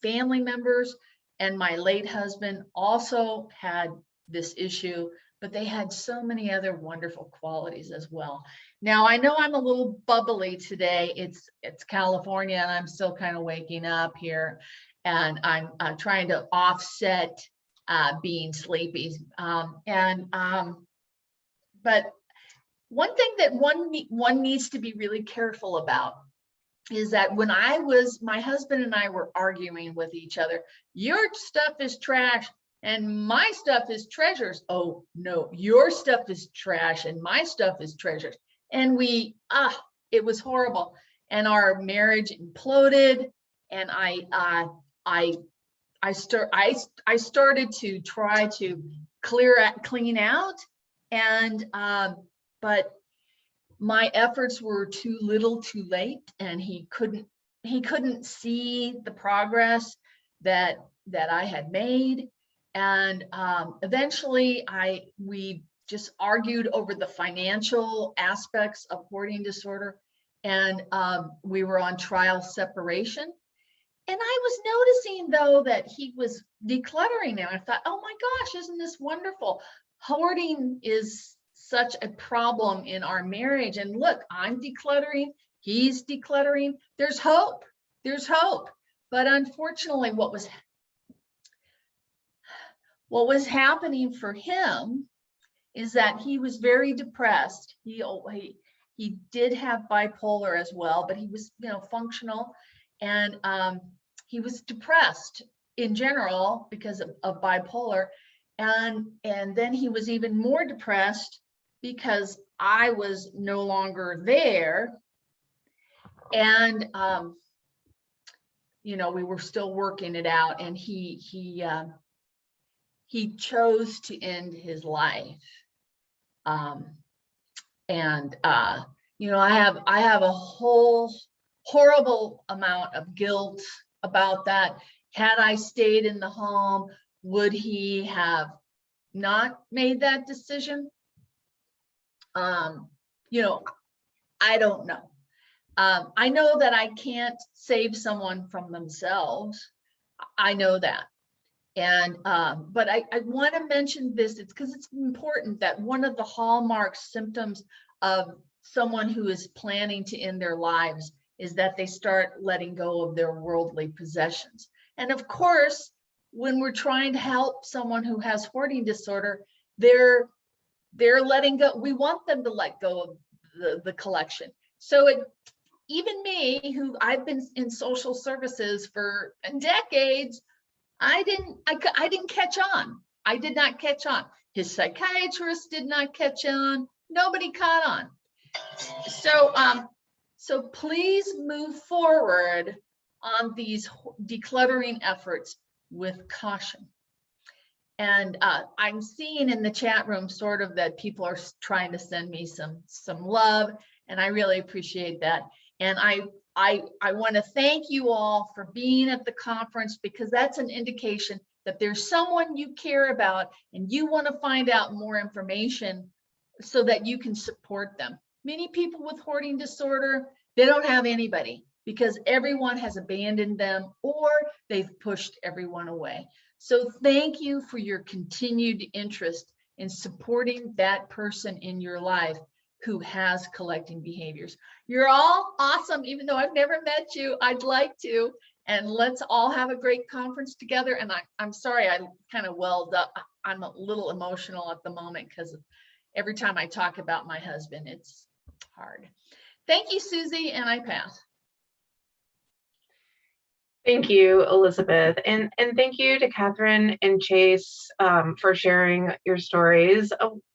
family members and my late husband also had this issue, but they had so many other wonderful qualities as well. Now, I know I'm a little bubbly today. It's California, and I'm still kind of waking up here, and I'm trying to offset being sleepy. But one thing that one needs to be really careful about is that when my husband and I were arguing with each other, your stuff is trash and my stuff is treasures. Oh no, your stuff is trash and my stuff is treasures. And it was horrible. And our marriage imploded. And I started to try to clean out, and but my efforts were too little too late, and he couldn't see the progress that I had made. And eventually we just argued over the financial aspects of hoarding disorder, and we were on trial separation. And I was noticing, though, that he was decluttering, and I thought, oh my gosh, isn't this wonderful? Hoarding is such a problem in our marriage. And look, I'm decluttering, he's decluttering. There's hope. There's hope. But unfortunately, what was happening for him is that he was very depressed. He did have bipolar as well, but he was, functional, and he was depressed in general because of bipolar. And then he was even more depressed because I was no longer there. And, we were still working it out, and he chose to end his life. I have a whole horrible amount of guilt about that. Had I stayed in the home, would he have not made that decision? I don't know. I know that I can't save someone from themselves. I know that. And but I want to mention this, it's because it's important that one of the hallmark symptoms of someone who is planning to end their lives is that they start letting go of their worldly possessions. And of course, when we're trying to help someone who has hoarding disorder, they're letting go. We want them to let go of the collection. So even me, who I've been in social services for decades, I didn't catch on. I did not catch on. His psychiatrist did not catch on. Nobody caught on. So please move forward on these decluttering efforts with caution. And I'm seeing in the chat room sort of that people are trying to send me some love, and I really appreciate that. And I want to thank you all for being at the conference, because that's an indication that there's someone you care about and you want to find out more information so that you can support them. Many people with hoarding disorder, they don't have anybody because everyone has abandoned them or they've pushed everyone away. So thank you for your continued interest in supporting that person in your life who has collecting behaviors. You're all awesome, even though I've never met you. I'd like to, and let's all have a great conference together. And I'm sorry, I kind of welled up. I'm a little emotional at the moment because every time I talk about my husband, it's hard. Thank you, Susie, and I pass. Thank you, Elizabeth, and thank you to Catherine and Chase for sharing your stories.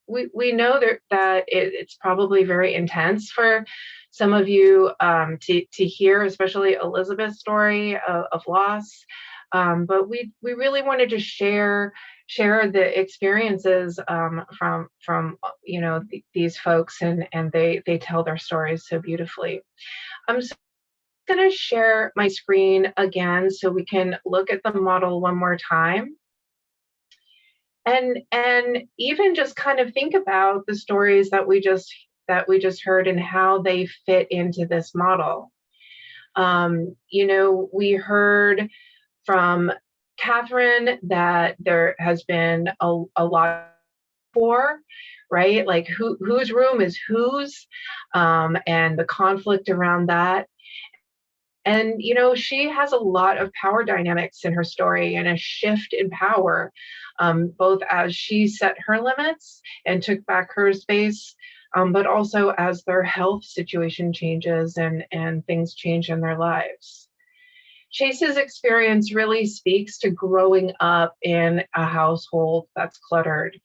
We know that it's probably very intense for some of you to hear, especially Elizabeth's story of loss. But we really wanted to share the experiences from these folks, and they tell their stories so beautifully. So going to share my screen again so we can look at the model one more time, and even just kind of think about the stories that we just heard and how they fit into this model. We heard from Catherine that there has been a lot for, right? Like whose room is whose, and the conflict around that. And, she has a lot of power dynamics in her story and a shift in power, both as she set her limits and took back her space, but also as their health situation changes and things change in their lives. Chase's experience really speaks to growing up in a household that's cluttered.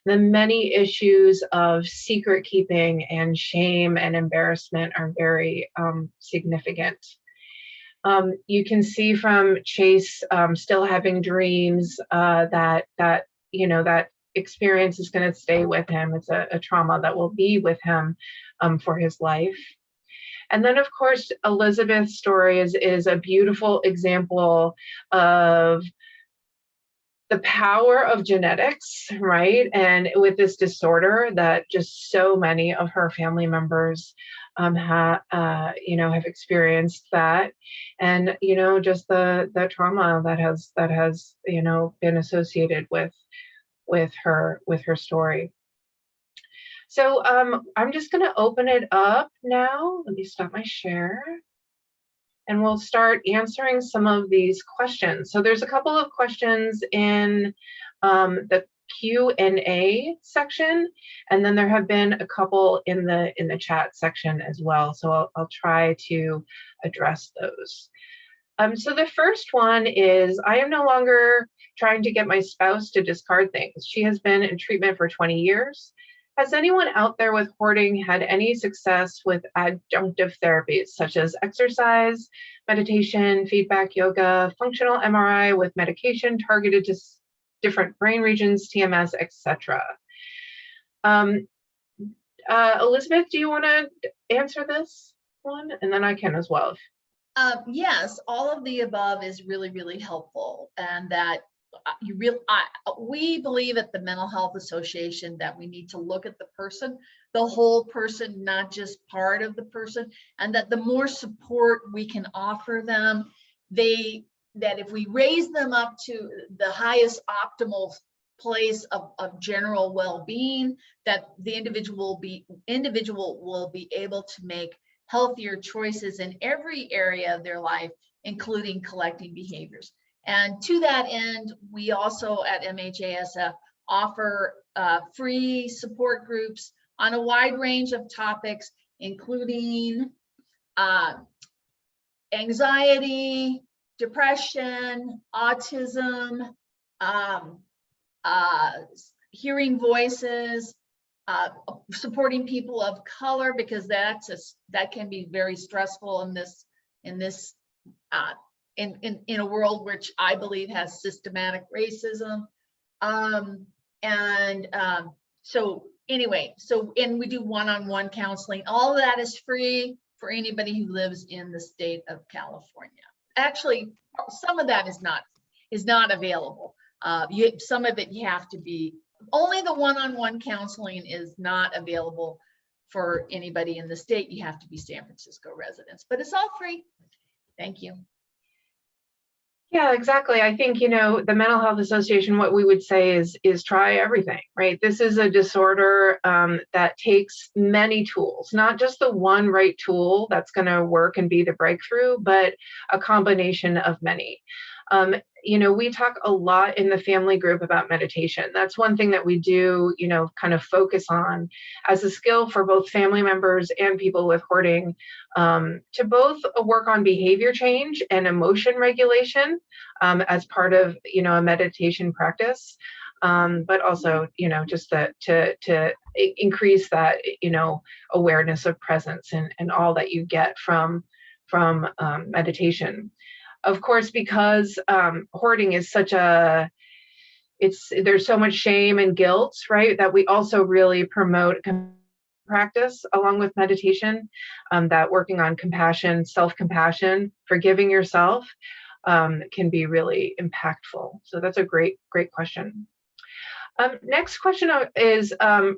The many issues of secret keeping and shame and embarrassment are very significant. You can see from Chase still having dreams that experience is going to stay with him. It's a trauma that will be with him for his life. And then, of course, Elizabeth's story is a beautiful example of the power of genetics, right? And with this disorder that just so many of her family members have experienced that, and just the trauma that has been associated with her story. So I'm just going to open it up now. Let me stop my share. And we'll start answering some of these questions. So there's a couple of questions in the Q&A section, and then there have been a couple in the chat section as well. So I'll try to address those. So the first one is, I am no longer trying to get my spouse to discard things. She has been in treatment for 20 years. Has anyone out there with hoarding had any success with adjunctive therapies such as exercise, meditation, feedback yoga, functional MRI with medication targeted to different brain regions, TMS, etc.? Elizabeth, do you want to answer this one? And then I can as well. Yes, all of the above is really, really helpful, and that we believe at the Mental Health Association that we need to look at the person, the whole person, not just part of the person, and that the more support we can offer them, they that if we raise them up to the highest optimal place of general well-being, that the individual will be able to make healthier choices in every area of their life, including collecting behaviors. And to that end, we also at MHASF offer free support groups on a wide range of topics, including anxiety, depression, autism, hearing voices, supporting people of color, because that can be very stressful in a world which I believe has systematic racism. And we do one-on-one counseling. All of that is free for anybody who lives in the state of California. Actually, some of that is not available. Some of it you have to be, only the one-on-one counseling is not available for anybody in the state. You have to be San Francisco residents, but it's all free. Thank you. Yeah, exactly. I think, the Mental Health Association, what we would say is try everything, right? This is a disorder that takes many tools, not just the one right tool that's going to work and be the breakthrough, but a combination of many. We talk a lot in the family group about meditation. That's one thing that we do, kind of focus on as a skill for both family members and people with hoarding, to both work on behavior change and emotion regulation as part of, a meditation practice, but also, just to increase that, awareness of presence and all that you get from meditation. Of course, because hoarding is there's so much shame and guilt, right? That we also really promote practice along with meditation, that working on compassion, self-compassion, forgiving yourself can be really impactful. So that's a great question. Next question is, how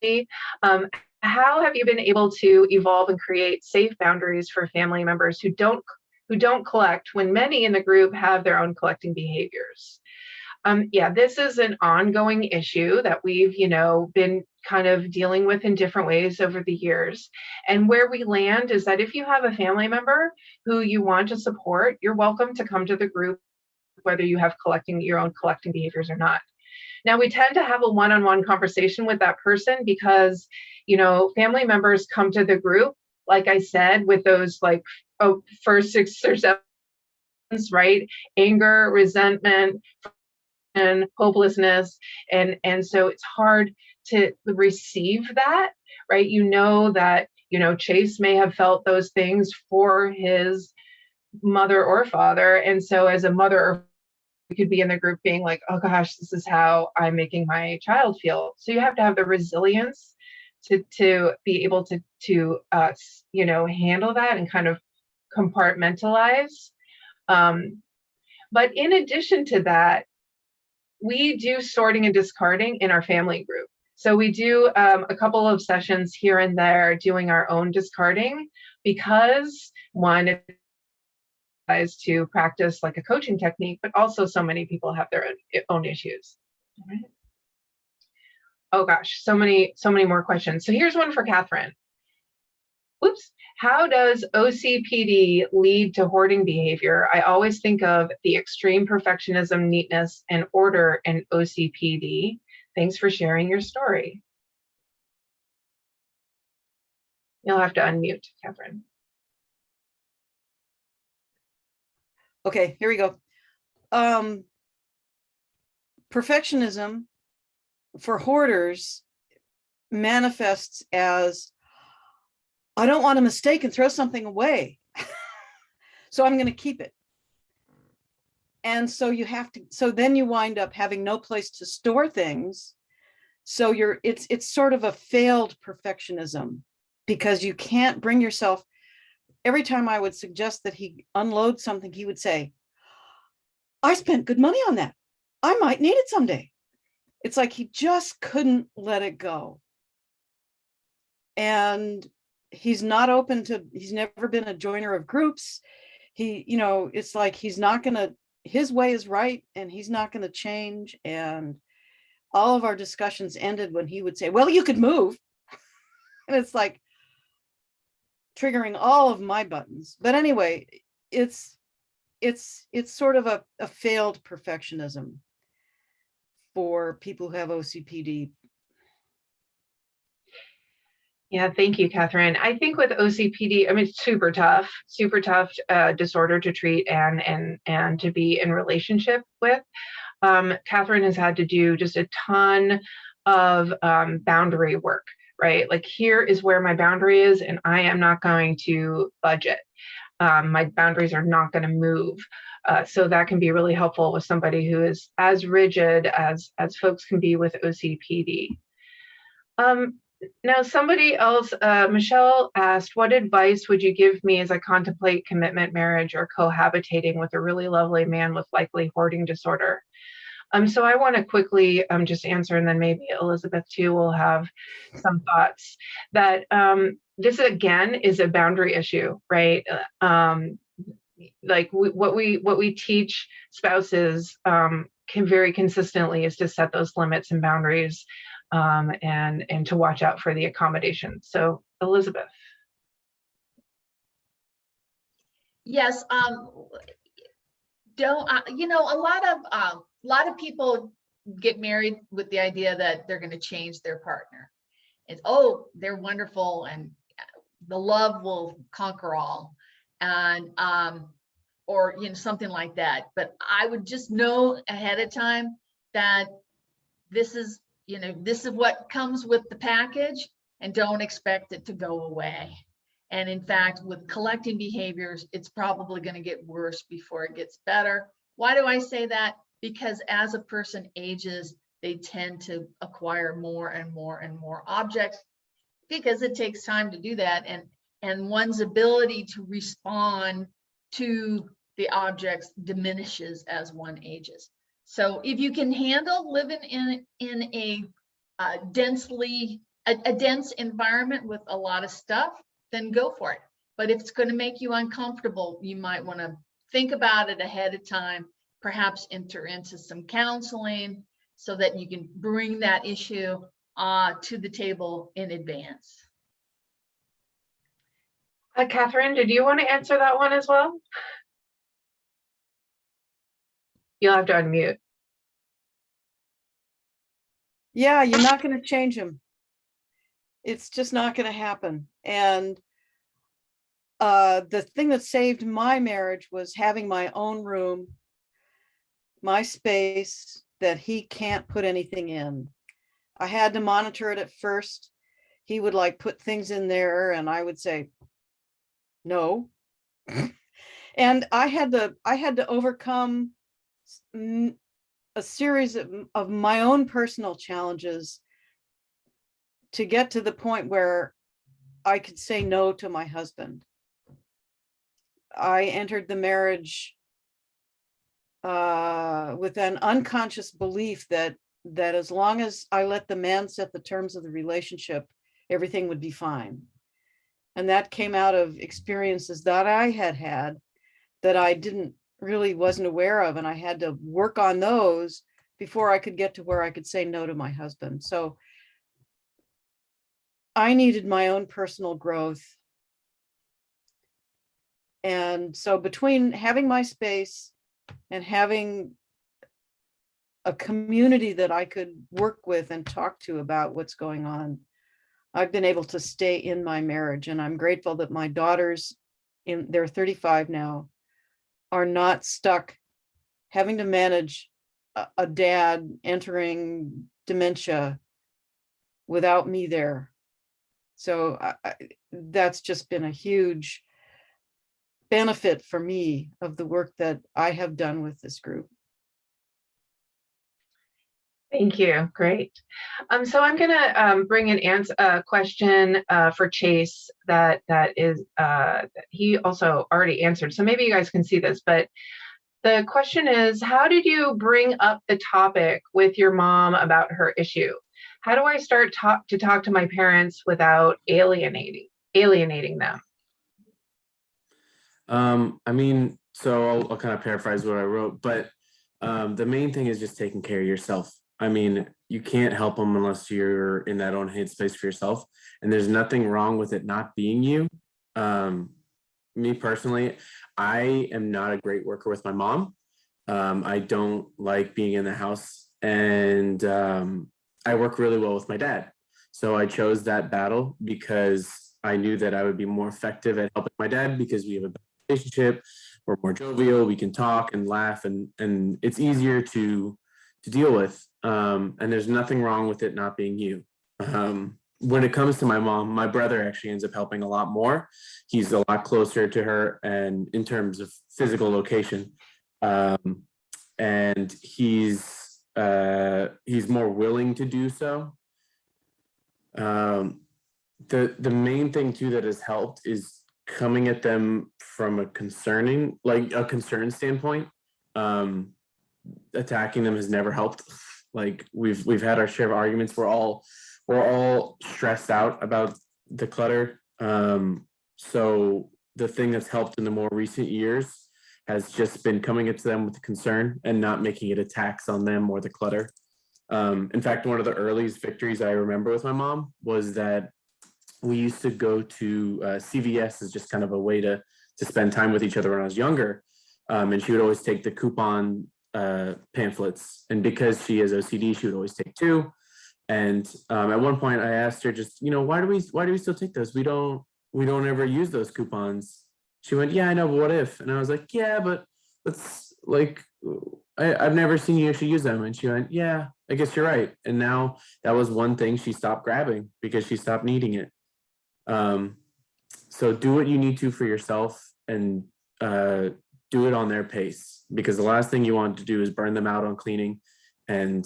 have you been able to evolve and create safe boundaries for family members who don't collect when many in the group have their own collecting behaviors? This is an ongoing issue that we've, been kind of dealing with in different ways over the years. And where we land is that if you have a family member who you want to support, you're welcome to come to the group, whether you have your own collecting behaviors or not. Now, we tend to have a one-on-one conversation with that person because, family members come to the group, like I said, with those first 6 or 7, right? Anger, resentment, and hopelessness. And so it's hard to receive that, right? That, Chase may have felt those things for his mother or father. And so as a mother, we could be in the group being like, oh gosh, this is how I'm making my child feel. So you have to have the resilience to be able to handle that and kind of compartmentalize. But in addition to that, we do sorting and discarding in our family group. So we do a couple of sessions here and there doing our own discarding, because one is to practice like a coaching technique, but also so many people have their own issues. All right. Oh gosh, so many more questions. So here's one for Catherine. Whoops. How does OCPD lead to hoarding behavior? I always think of the extreme perfectionism, neatness, and order in OCPD. Thanks for sharing your story. You'll have to unmute, Catherine. Okay, here we go. Perfectionism for hoarders manifests as, I don't want a mistake and throw something away. So I'm going to keep it. And so then you wind up having no place to store things. So it's sort of a failed perfectionism, because you can't bring yourself. Every time I would suggest that he unload something, he would say, I spent good money on that. I might need it someday. It's like he just couldn't let it go. And he's never been a joiner of groups. it's like he's not gonna, his way is right and he's not gonna change. And all of our discussions ended when he would say, well, you could move. And it's like triggering all of my buttons. But anyway, it's sort of a failed perfectionism for people who have OCPD. Yeah, thank you, Catherine. I think with OCPD, I mean, it's super tough disorder to treat and to be in relationship with. Catherine has had to do just a ton of boundary work, right? Like, here is where my boundary is, and I am not going to budge it. My boundaries are not going to move. So that can be really helpful with somebody who is as rigid as folks can be with OCPD. Now, somebody else, Michelle asked, what advice would you give me as I contemplate commitment, marriage, or cohabitating with a really lovely man with likely hoarding disorder? So I want to quickly just answer, and then maybe Elizabeth too will have some thoughts. That this again is a boundary issue, right? Like what we teach spouses can very consistently is to set those limits and boundaries, and to watch out for the accommodation. So Elizabeth. Yes, don't a lot of people get married with the idea that they're going to change their partner. It's, oh, they're wonderful and the love will conquer all, and or something like that. But I would just know ahead of time that this is what comes with the package, and don't expect it to go away. And in fact, with collecting behaviors, it's probably going to get worse before it gets better. Why do I say that? Because as a person ages, they tend to acquire more and more and more objects, because it takes time to do that. And one's ability to respond to the objects diminishes as one ages. So if you can handle living in a dense environment with a lot of stuff, then go for it. But if it's going to make you uncomfortable, you might want to think about it ahead of time, perhaps enter into some counseling so that you can bring that issue to the table in advance. Catherine, did you want to answer that one as well? You'll have to unmute. Yeah, you're not going to change him. It's just not going to happen. And the thing that saved my marriage was having my own room, my space that he can't put anything in. I had to monitor it at first. He would like put things in there and I would say, no. And I had to overcome a series of my own personal challenges to get to the point where I could say no to my husband. I entered the marriage with an unconscious belief that as long as I let the man set the terms of the relationship, everything would be fine. And that came out of experiences that I had that I wasn't aware of. And I had to work on those before I could get to where I could say no to my husband. So I needed my own personal growth. And so between having my space and having a community that I could work with and talk to about what's going on, I've been able to stay in my marriage. And I'm grateful that my daughters, they're 35 now, are not stuck having to manage a dad entering dementia without me there. So that's just been a huge benefit for me of the work that I have done with this group. Thank you. Great. So I'm going to bring an question for Chase that is he also already answered. So maybe you guys can see this, but the question is, how did you bring up the topic with your mom about her issue? How do I start to talk to my parents without alienating them? I mean, so I'll kind of paraphrase what I wrote, but the main thing is just taking care of yourself. I mean, you can't help them unless you're in that own headspace for yourself. And there's nothing wrong with it not being you. Um, Me personally, I am not a great worker with my mom. I don't like being in the house, and I work really well with my dad. So I chose that battle because I knew that I would be more effective at helping my dad because we have a better relationship. We're more jovial. We can talk and laugh, and it's easier to deal with. And there's nothing wrong with it not being you. When it comes to my mom, my brother actually ends up helping a lot more. He's a lot closer to her, and in terms of physical location, um, and he's more willing to do so. The main thing too that has helped is coming at them from a concern standpoint. Attacking them has never helped. Like we've had our share of arguments. We're all stressed out about the clutter. So the thing that's helped in the more recent years has just been coming at them with concern and not making it a tax on them or the clutter. In fact, one of the earliest victories I remember with my mom was that we used to go to CVS as just kind of a way to spend time with each other when I was younger. And she would always take the coupon pamphlets. And because she has OCD, she would always take two. And at one point I asked her, just, why do we still take those? We don't ever use those coupons. She went, yeah, I know, but what if? And I was like, yeah, but let's I've never seen you actually use them. And she went, yeah, I guess you're right. And now that was one thing she stopped grabbing because she stopped needing it. So do what you need to for yourself, and do it on their pace, because the last thing you want to do is burn them out on cleaning. And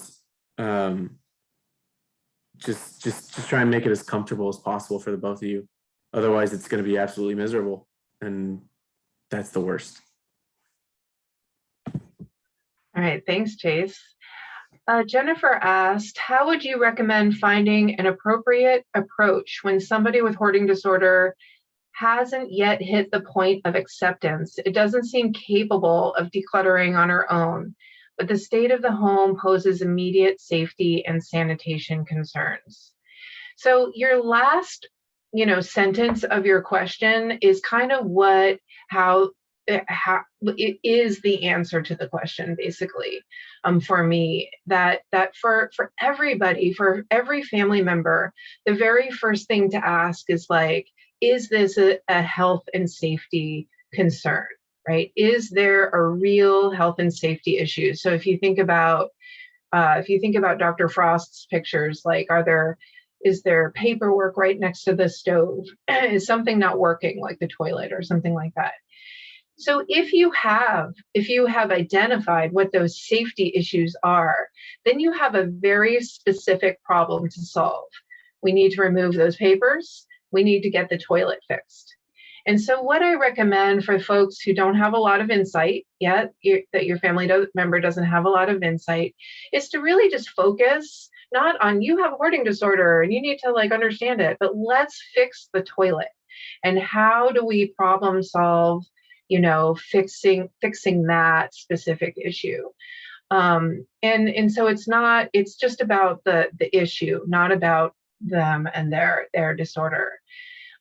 just try and make it as comfortable as possible for the both of you. Otherwise, it's going to be absolutely miserable, and that's the worst. All right, thanks, Chase. Jennifer asked, how would you recommend finding an appropriate approach when somebody with hoarding disorder hasn't yet hit the point of acceptance? It doesn't seem capable of decluttering on her own, but the state of the home poses immediate safety and sanitation concerns. So your last, sentence of your question is kind of how it is the answer to the question, basically, for me, that for everybody, for every family member, the very first thing to ask is like, is this a health and safety concern, right? Is there a real health and safety issue? So if you think about Dr. Frost's pictures, like, is there paperwork right next to the stove? Is something not working, like the toilet or something like that? So if you have identified what those safety issues are, then you have a very specific problem to solve. We need to remove those papers. We need to get the toilet fixed. And so what I recommend for folks who don't have a lot of insight yet, that your family member doesn't have a lot of insight, is to really just focus not on, you have a hoarding disorder and you need to understand it, but let's fix the toilet. And how do we problem solve, fixing that specific issue? And so it's just about the issue, not about them and their disorder.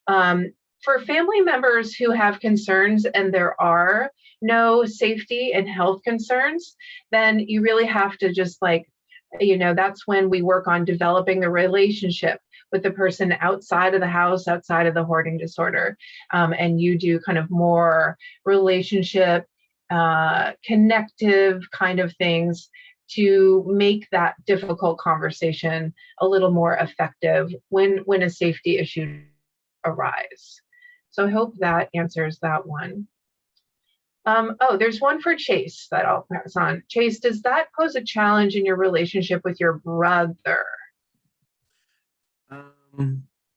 For family members who have concerns and there are no safety and health concerns, then you really have to just that's when we work on developing the relationship with the person outside of the house, outside of the hoarding disorder. And you do kind of more relationship, connective kind of things to make that difficult conversation a little more effective when a safety issue arise. So I hope that answers that one. There's one for Chase that I'll pass on. Chase, does that pose a challenge in your relationship with your brother?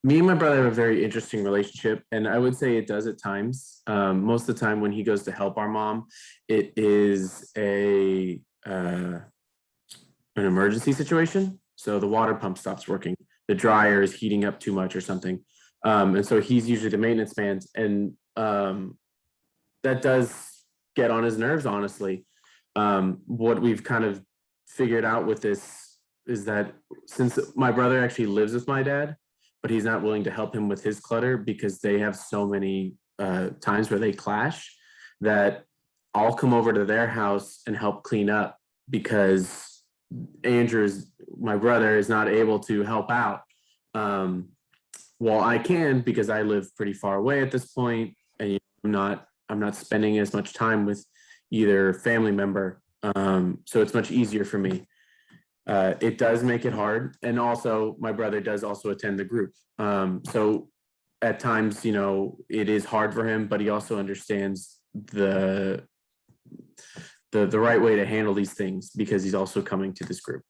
Me and my brother have a very interesting relationship, and I would say it does at times. Most of the time when he goes to help our mom, it is an emergency situation. So the water pump stops working, the dryer is heating up too much or something. And so he's usually the maintenance man. And that does get on his nerves, honestly. What we've kind of figured out with this is that since my brother actually lives with my dad, but he's not willing to help him with his clutter because they have so many times where they clash, that I'll come over to their house and help clean up because my brother is not able to help out. Well, I can because I live pretty far away at this point, and I'm not spending as much time with either family member. So it's much easier for me. It does make it hard. And also my brother does also attend the group. So at times, it is hard for him, but he also understands the right way to handle these things because he's also coming to this group.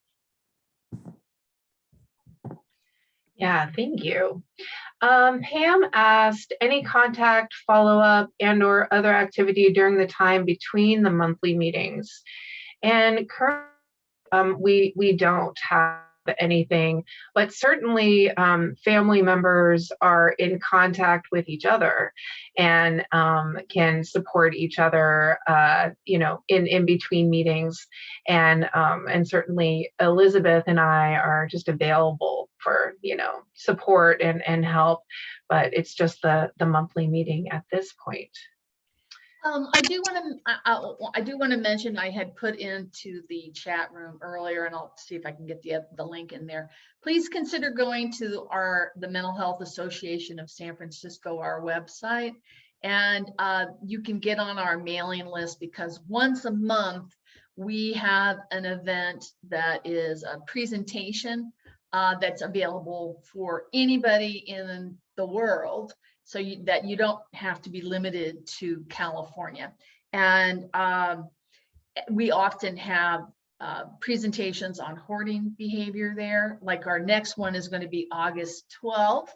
Yeah, thank you. Pam asked, any contact, follow-up, and or other activity during the time between the monthly meetings? And currently, we don't have anything, but certainly family members are in contact with each other and can support each other, in between meetings. And certainly Elizabeth and I are just available for, support and help, but it's just the monthly meeting at this point. I do want to mention, I had put into the chat room earlier, and I'll see if I can get the link in there. Please consider going to the Mental Health Association of San Francisco, our website, and you can get on our mailing list because once a month we have an event that is a presentation that's available for anybody in the world, so that you don't have to be limited to California. And we often have presentations on hoarding behavior there. Like our next one is going to be August 12th,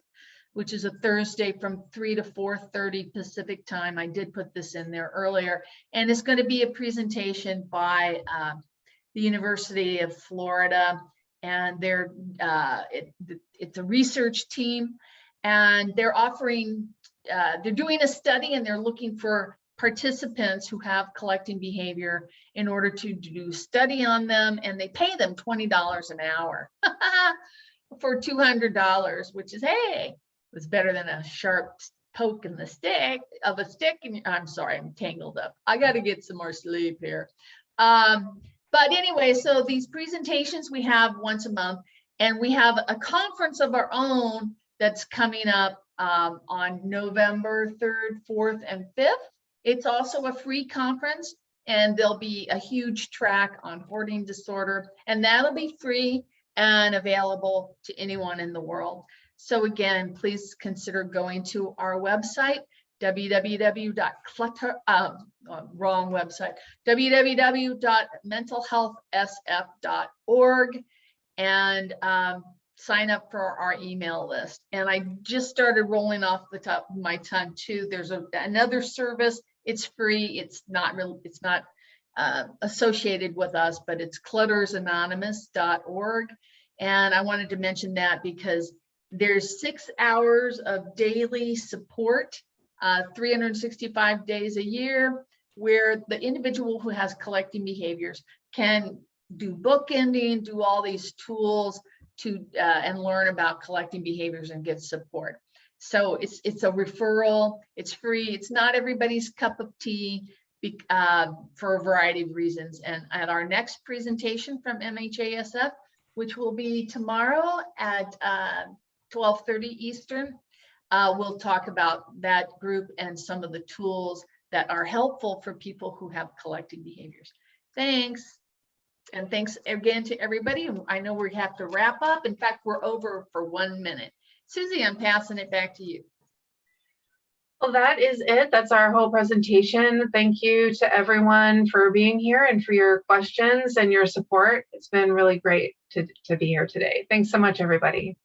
which is a Thursday from 3 to 4:30 Pacific time. I did put this in there earlier. And it's going to be a presentation by the University of Florida. And it's a research team. And they're doing a study, and they're looking for participants who have collecting behavior in order to do study on them, and they pay them $20 an hour for $200, which is, hey, it's better than a sharp poke in the stick. And I'm sorry, I'm tangled up. I got to get some more sleep here. But anyway, so these presentations we have once a month, and we have a conference of our own that's coming up on November 3rd, 4th, and 5th. It's also a free conference, and there'll be a huge track on hoarding disorder, and that'll be free and available to anyone in the world. So again, please consider going to our website, www.mentalhealthsf.org, and sign up for our email list. And I just started rolling off the top of my tongue too. There's another service. It's free. It's not associated with us, but it's cluttersanonymous.org. And I wanted to mention that because there's 6 hours of daily support, 365 days a year, where the individual who has collecting behaviors can do bookending, do all these tools to and learn about collecting behaviors and get support. So it's a referral. It's free. It's not everybody's cup of tea for a variety of reasons. And at our next presentation from MHASF, which will be tomorrow at 12:30 Eastern, we'll talk about that group and some of the tools that are helpful for people who have collecting behaviors. Thanks. And thanks again to everybody. I know we have to wrap up. In fact, we're over for 1 minute. Susie, I'm passing it back to you. Well, that is it. That's our whole presentation. Thank you to everyone for being here and for your questions and your support. It's been really great to be here today. Thanks so much, everybody.